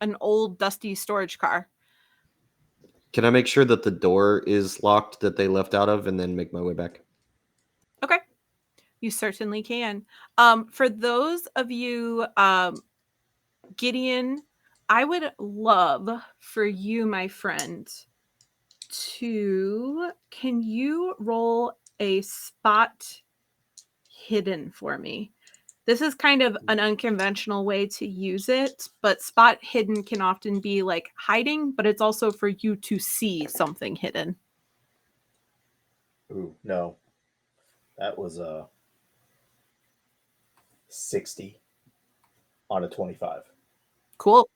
an old, dusty storage car. Can I make sure that the door is locked that they left out of and then make my way back? Okay. You certainly can. For those of you, Gideon, I would love for you, my friend, can you roll a spot hidden for me? This is kind of an unconventional way to use it, but spot hidden can often be like hiding, but it's also for you to see something hidden. Ooh, no. That was a 60 on a 25. Cool.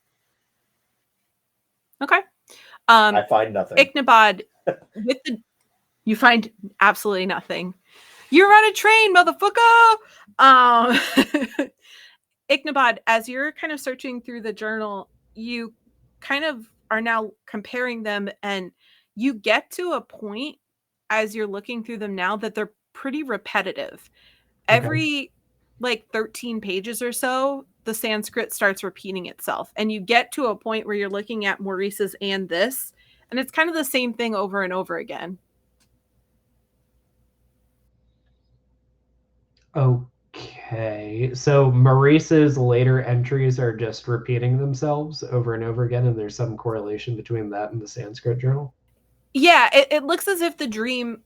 Okay. I find nothing. Ichnabod, you find absolutely nothing. You're on a train, motherfucker. Ichnabod, as you're kind of searching through the journal, you kind of are now comparing them, and you get to a point as you're looking through them now that they're pretty repetitive. Every 13 pages or so, the Sanskrit starts repeating itself, and you get to a point where you're looking at Maurice's and this, and it's kind of the same thing over and over again. Okay, so Maurice's later entries are just repeating themselves over and over again, and there's some correlation between that and the Sanskrit journal? Yeah, it looks as if the dream,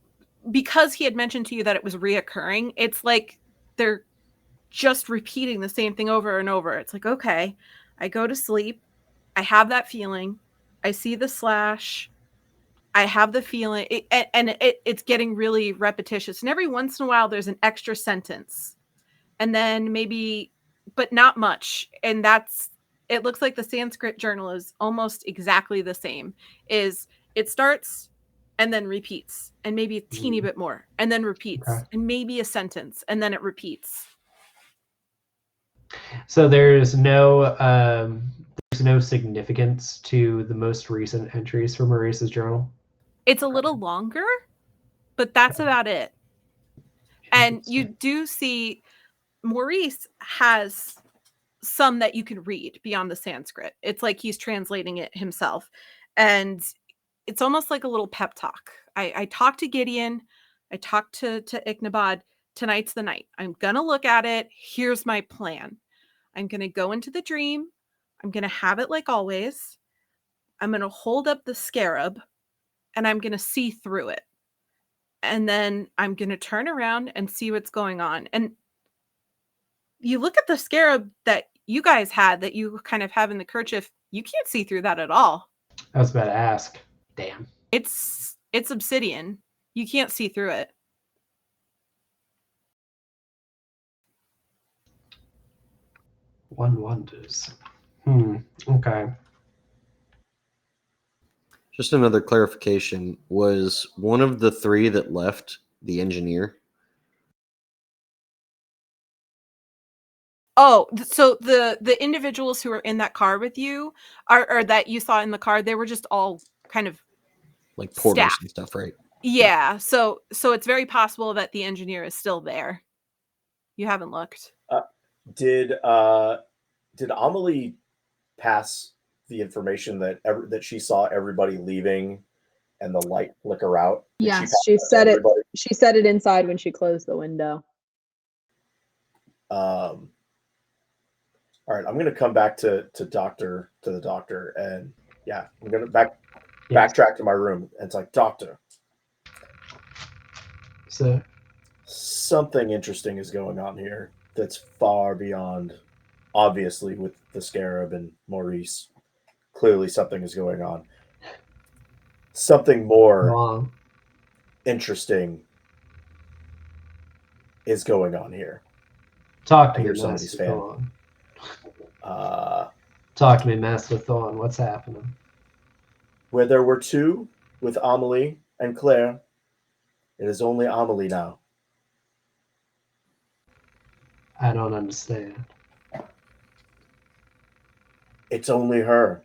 because he had mentioned to you that it was reoccurring, it's like they're just repeating the same thing over and over. It's like, okay, I go to sleep, I have that feeling, I see the slash, I have the feeling, it's getting really repetitious. And every once in a while, there's an extra sentence. And then maybe, but not much. And it looks like the Sanskrit journal is almost exactly the same. It starts and then repeats, and maybe a teeny bit more, and then repeats, and maybe a sentence, and then it repeats. So there's no significance to the most recent entries from Maurice's journal. It's a little longer, but that's about it. And you do see Maurice has some that you can read beyond the Sanskrit. It's like he's translating it himself. And it's almost like a little pep talk. I talked to Gideon. I talked to Ichnabod. Tonight's the night. I'm going to look at it. Here's my plan. I'm going to go into the dream. I'm going to have it like always. I'm going to hold up the scarab and I'm going to see through it. And then I'm going to turn around and see what's going on. And you look at the scarab that you guys had, that you kind of have in the kerchief, you can't see through that at all. I was about to ask. Damn. It's obsidian. You can't see through it. One wonders. Okay. Just another clarification. Was one of the three that left the engineer? Oh, so the individuals who were in that car with you, or that you saw in the car, they were just all kind of like porters staff and stuff, right? Yeah. So it's very possible that the engineer is still there. You haven't looked. Did Amelie pass the information that she saw everybody leaving and the light flicker out? Yes, she said it. She said it inside when she closed the window. All right, I'm going to come back to the doctor, and yeah, I'm going to backtrack to my room. And it's like, doctor, so something interesting is going on here that's far beyond, obviously, with the scarab and Maurice. Clearly something is going on. Something more interesting is going on here. Talk to I me, hear somebody's Master fan. Thorn. Talk to me, Master Thorn. What's happening? Where there were two with Amelie and Claire, it is only Amelie now. I don't understand. It's only her.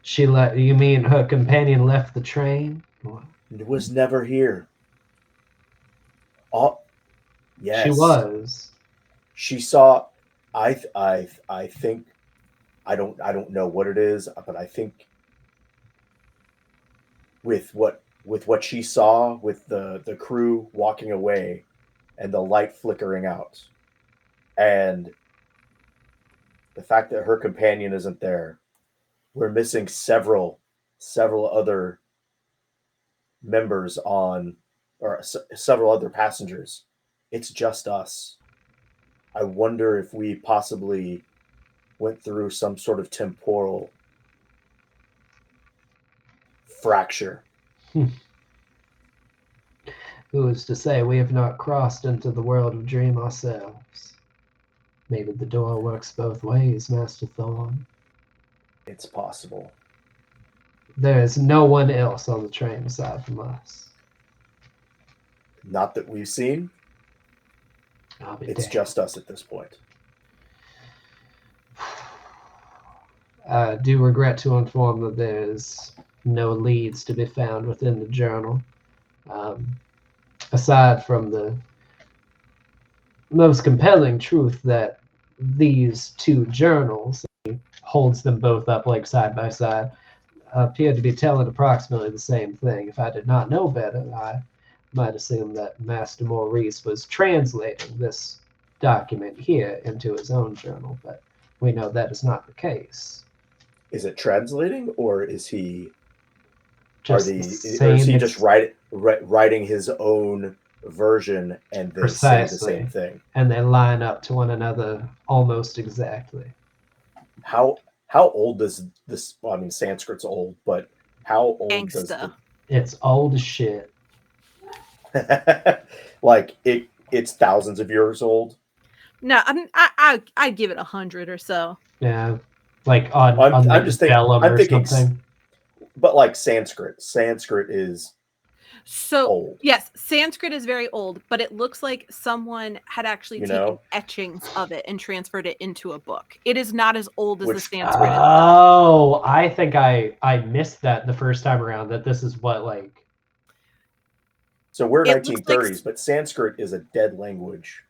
She left. You mean her companion left the train? It was never here. Oh, yes. She was. She saw. I think. I don't know what it is, but I think with what she saw, with the crew walking away, and the light flickering out, and the fact that her companion isn't there, we're missing several other members several other passengers. It's just us. I wonder if we possibly went through some sort of temporal fracture. Who is to say we have not crossed into the world of dream ourselves? Maybe the door works both ways, Master Thorn. It's possible. There is no one else on the train aside from us. Not that we've seen. It's just us at this point. I do regret to inform that there's no leads to be found within the journal. Aside from the most compelling truth that these two journals, he holds them both up like side by side, appear to be telling approximately the same thing. If I did not know better, I might assume that Master Maurice was translating this document here into his own journal, but we know that is not the case. Is it translating, or is he just writing his own version and then saying the same thing? And they line up to one another almost exactly. How old does this? Well, I mean, Sanskrit's old, but how old does It's old as shit. Like it's thousands of years old. No, I'd give it 100 or so. Yeah, like on I'm like just thinking. vellum I'm or thinking, something. but like Sanskrit. Sanskrit is So old. yes, Sanskrit is very old, but it looks like someone had actually taken etchings of it and transferred it into a book. It is not as old as the Sanskrit itself. Oh, I think I missed that the first time around. That this is what like. So we're It looks 1930s, like- but Sanskrit is a dead language.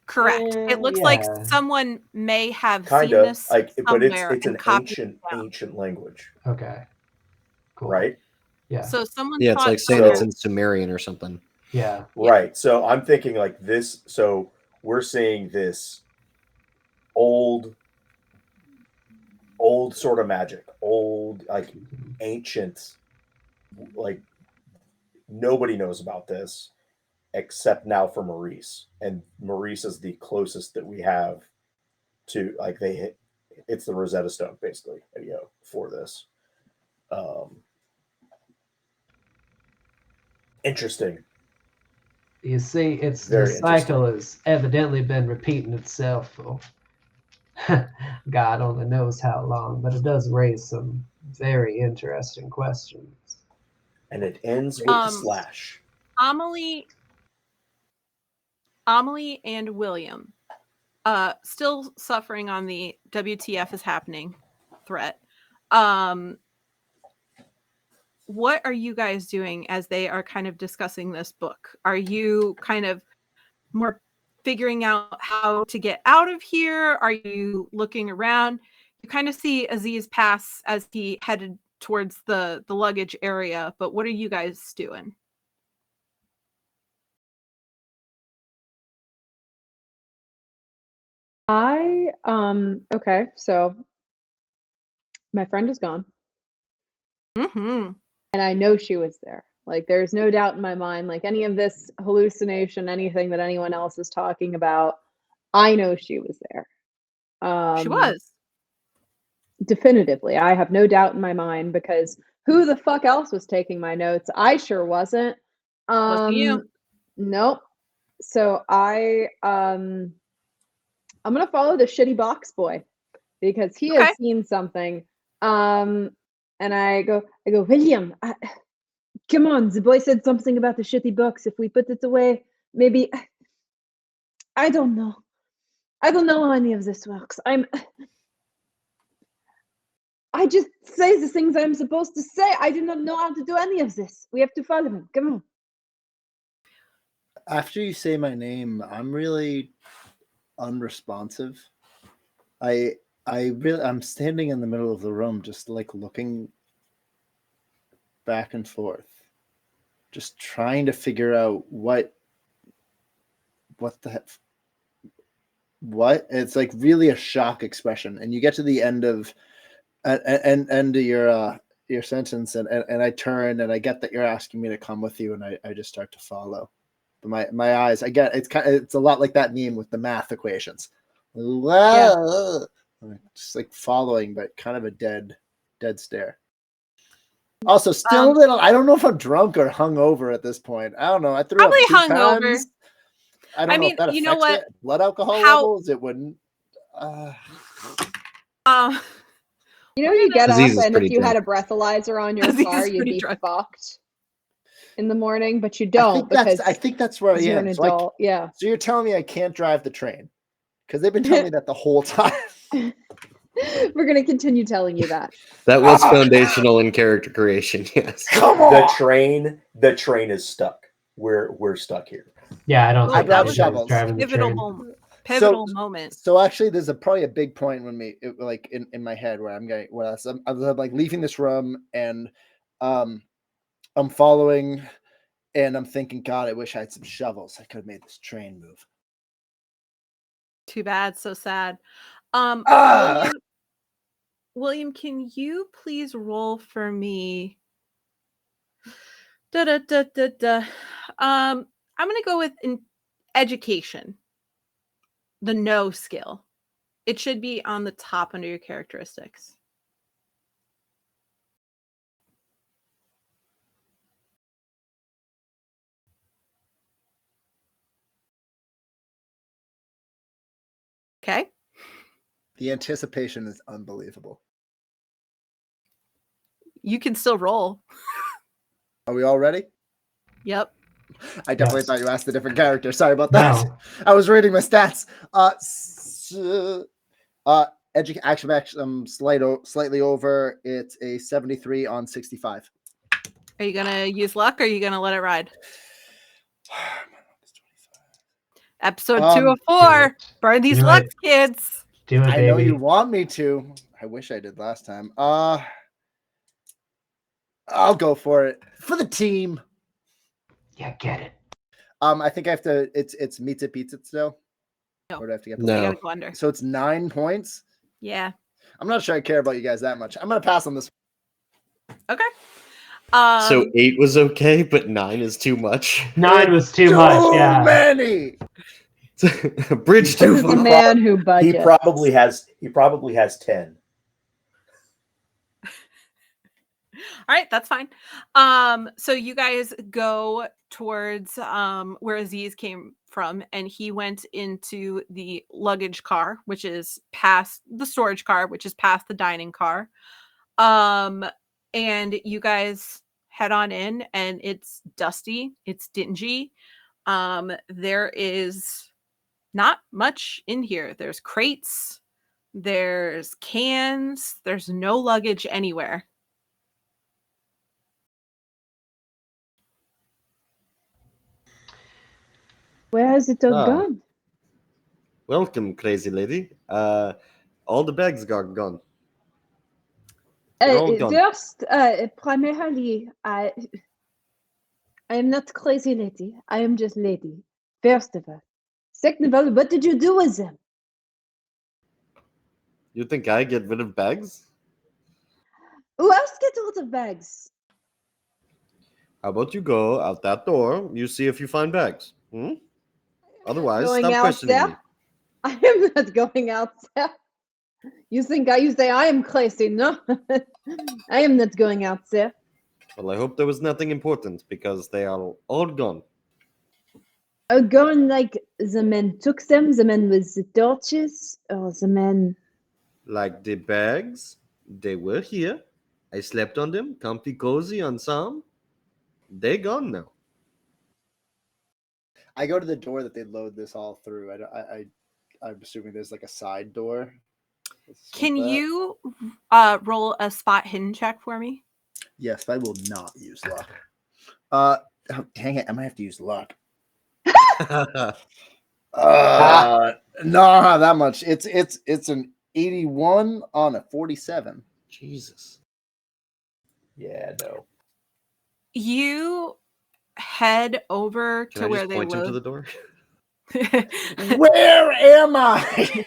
Correct. It looks like someone may have seen this like, but somewhere it's an and copied it down. ancient language. Okay. Cool. Right? Yeah. So someone Yeah, it's thought like saying it's in Sumerian or something. Yeah. Right. So I'm thinking like this. So we're seeing this old sort of magic, old, like ancient, like nobody knows about this except now for Maurice. And Maurice is the closest that we have to, like, it's the Rosetta Stone basically, for this. Interesting. You see, it's Very the cycle has evidently been repeating itself for God only knows how long, but it does raise some very interesting questions. And it ends with the slash. Amelie and William, still suffering on the WTF is happening threat. What are you guys doing as they are kind of discussing this book? Are you kind of more figuring out how to get out of here? Are you looking around? You kind of see Aziz pass as he headed towards the luggage area, but what are you guys doing? Okay, so my friend is gone. Mm-hmm. And I know she was there. Like, there's no doubt in my mind, like any of this hallucination, anything that anyone else is talking about, I know she was there. She was. Definitively. I have no doubt in my mind, because who the fuck else was taking my notes? I sure wasn't. Wasn't you? Nope. So I'm gonna follow the shitty box boy, because he has seen something. And I go, William, come on, the boy said something about the shitty box. If we put it away, maybe, I don't know. I don't know how any of this works. I just say the things I'm supposed to say. I do not know how to do any of this. We have to follow him. Come on. After you say my name, I'm really unresponsive. I'm standing in the middle of the room, just like looking back and forth, just trying to figure out what the heck. What? It's like really a shock expression, and you get to the end of your sentence, and I turn and I get that you're asking me to come with you, and I just start to follow. But my eyes, I get it's a lot like that meme with the math equations. Whoa. Yeah. Just like following, but kind of a dead stare. Also, still a little. I don't know if I'm drunk or hungover at this point. I don't know. I threw probably up 2 hungover. times. I don't know if that affects you know what? it. Blood alcohol levels, it wouldn't. You get up, and if you drunk. had a breathalyzer on your car, you'd be fucked in the morning, but you don't, I think that's where I am. You're an adult. Yeah. So you're telling me I can't drive the train? Because they've been telling me that the whole time. We're going to continue telling you that. That was foundational in character creation. Yes. Come on. The train is stuck. We're stuck here. Yeah, I don't think that was was driving the train. Pivotal moment. So actually, there's probably a big point when like in my head where I'm like leaving this room, and I'm following, and I'm thinking, God, I wish I had some shovels. I could have made this train move. Too bad. So sad. William, can you please roll for me? I'm going to go with education. The no skill. It should be on the top under your characteristics. The anticipation is unbelievable. You can still roll. Are we all ready? Yep. I definitely Yes. thought you asked a different character. Sorry about that. No. I was reading my stats. Action, slightly over. It's a 73 on 65. Are you gonna use luck or are you gonna let it ride? Episode 204. Burn these Do lucks, it. kids. Do it, I baby. know you want me to. I wish I did last time. I'll go for it. For the team. Yeah, get it. I think I have to. It's Mita Pizza still. No. Or do I have to get the You No. gotta go under. So it's 9 points. Yeah. I'm not sure I care about you guys that much. I'm gonna pass on this. Okay. So 8 was okay, but 9 is too much. 9 was too much. Yeah. Many. Bridge too This is a far. man who budgets. He probably has 10. All right, that's fine. So you guys go towards where Aziz came from, and he went into the luggage car, which is past the storage car, which is past the dining car. And you guys head on in, and it's dusty, it's dingy. There is not much in here. There's crates, there's cans, there's no luggage anywhere. Where has it all Ah. gone? Welcome, crazy lady. All the bags got gone. They're all gone. First, primarily, I am not crazy lady. I am just lady. First of all. Second of all, what did you do with them? You think I get rid of bags? Who else gets rid of bags? How about you go out that door? You see if you find bags. Otherwise, Going stop out questioning there? me. I am not going out there. You say I am crazy? No, I am not going out there. Well, I hope there was nothing important because they are all gone. Oh, going like the men took them, the men with the torches, or the men. Like the bags, they were here. I slept on them, comfy cozy on some. They gone now. I go to the door that they load this all through. I'm assuming there's like a side door. Can you roll a spot hidden check for me? Yes, I will not use luck. Dang it! I might have to use luck. Not that much. It's an 81 on a 47. Jesus. Yeah, no. You head over Can to I where just they point him to load. the door? Where am I?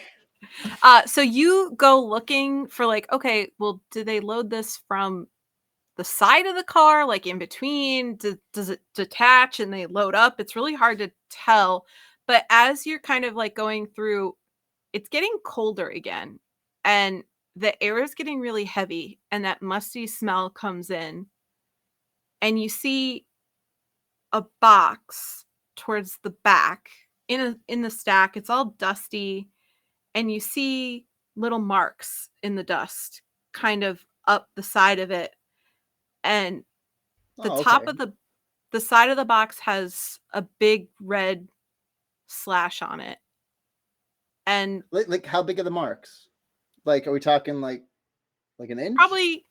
So you go looking for like, okay, well, do they load this from the side of the car, like in between? Does it detach and they load up? It's really hard to tell. But as you're kind of like going through, it's getting colder again, and the air is getting really heavy, and that musty smell comes in, and you see a box towards the back in the stack. It's all dusty, and you see little marks in the dust kind of up the side of it, and the top of the side of the box has a big red slash on it. And like how big are the marks? Like, are we talking like an inch? probably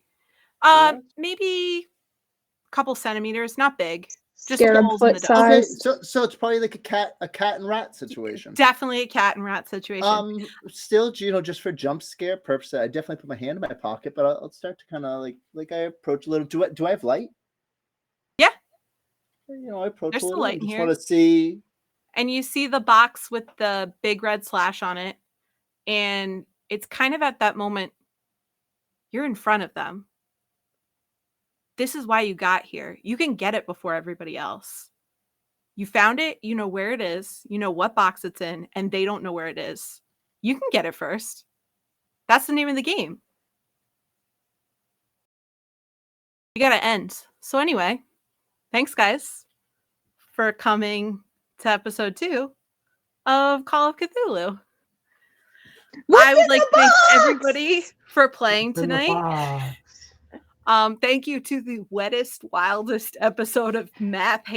maybe a couple centimeters, not big. Just Scarab holes in foot the dust. Okay, size. so it's probably like a cat and rat situation. Definitely a cat and rat situation. Still, just for jump scare purposes, I definitely put my hand in my pocket, but I'll start to kind of like I approach a little. Do I have light? Yeah. I approach There's a still little. light I in just here. want to see. And you see the box with the big red slash on it. And it's kind of at that moment, you're in front of them. This is why you got here. You can get it before everybody else. You found it, you know where it is, you know what box it's in, and they don't know where it is. You can get it first. That's the name of the game. You gotta end. So anyway, thanks guys for coming to episode 2 of Call of Cthulhu. I would like to thank everybody for playing It's in the tonight. box. Thank you to the wettest, wildest episode of Math Hate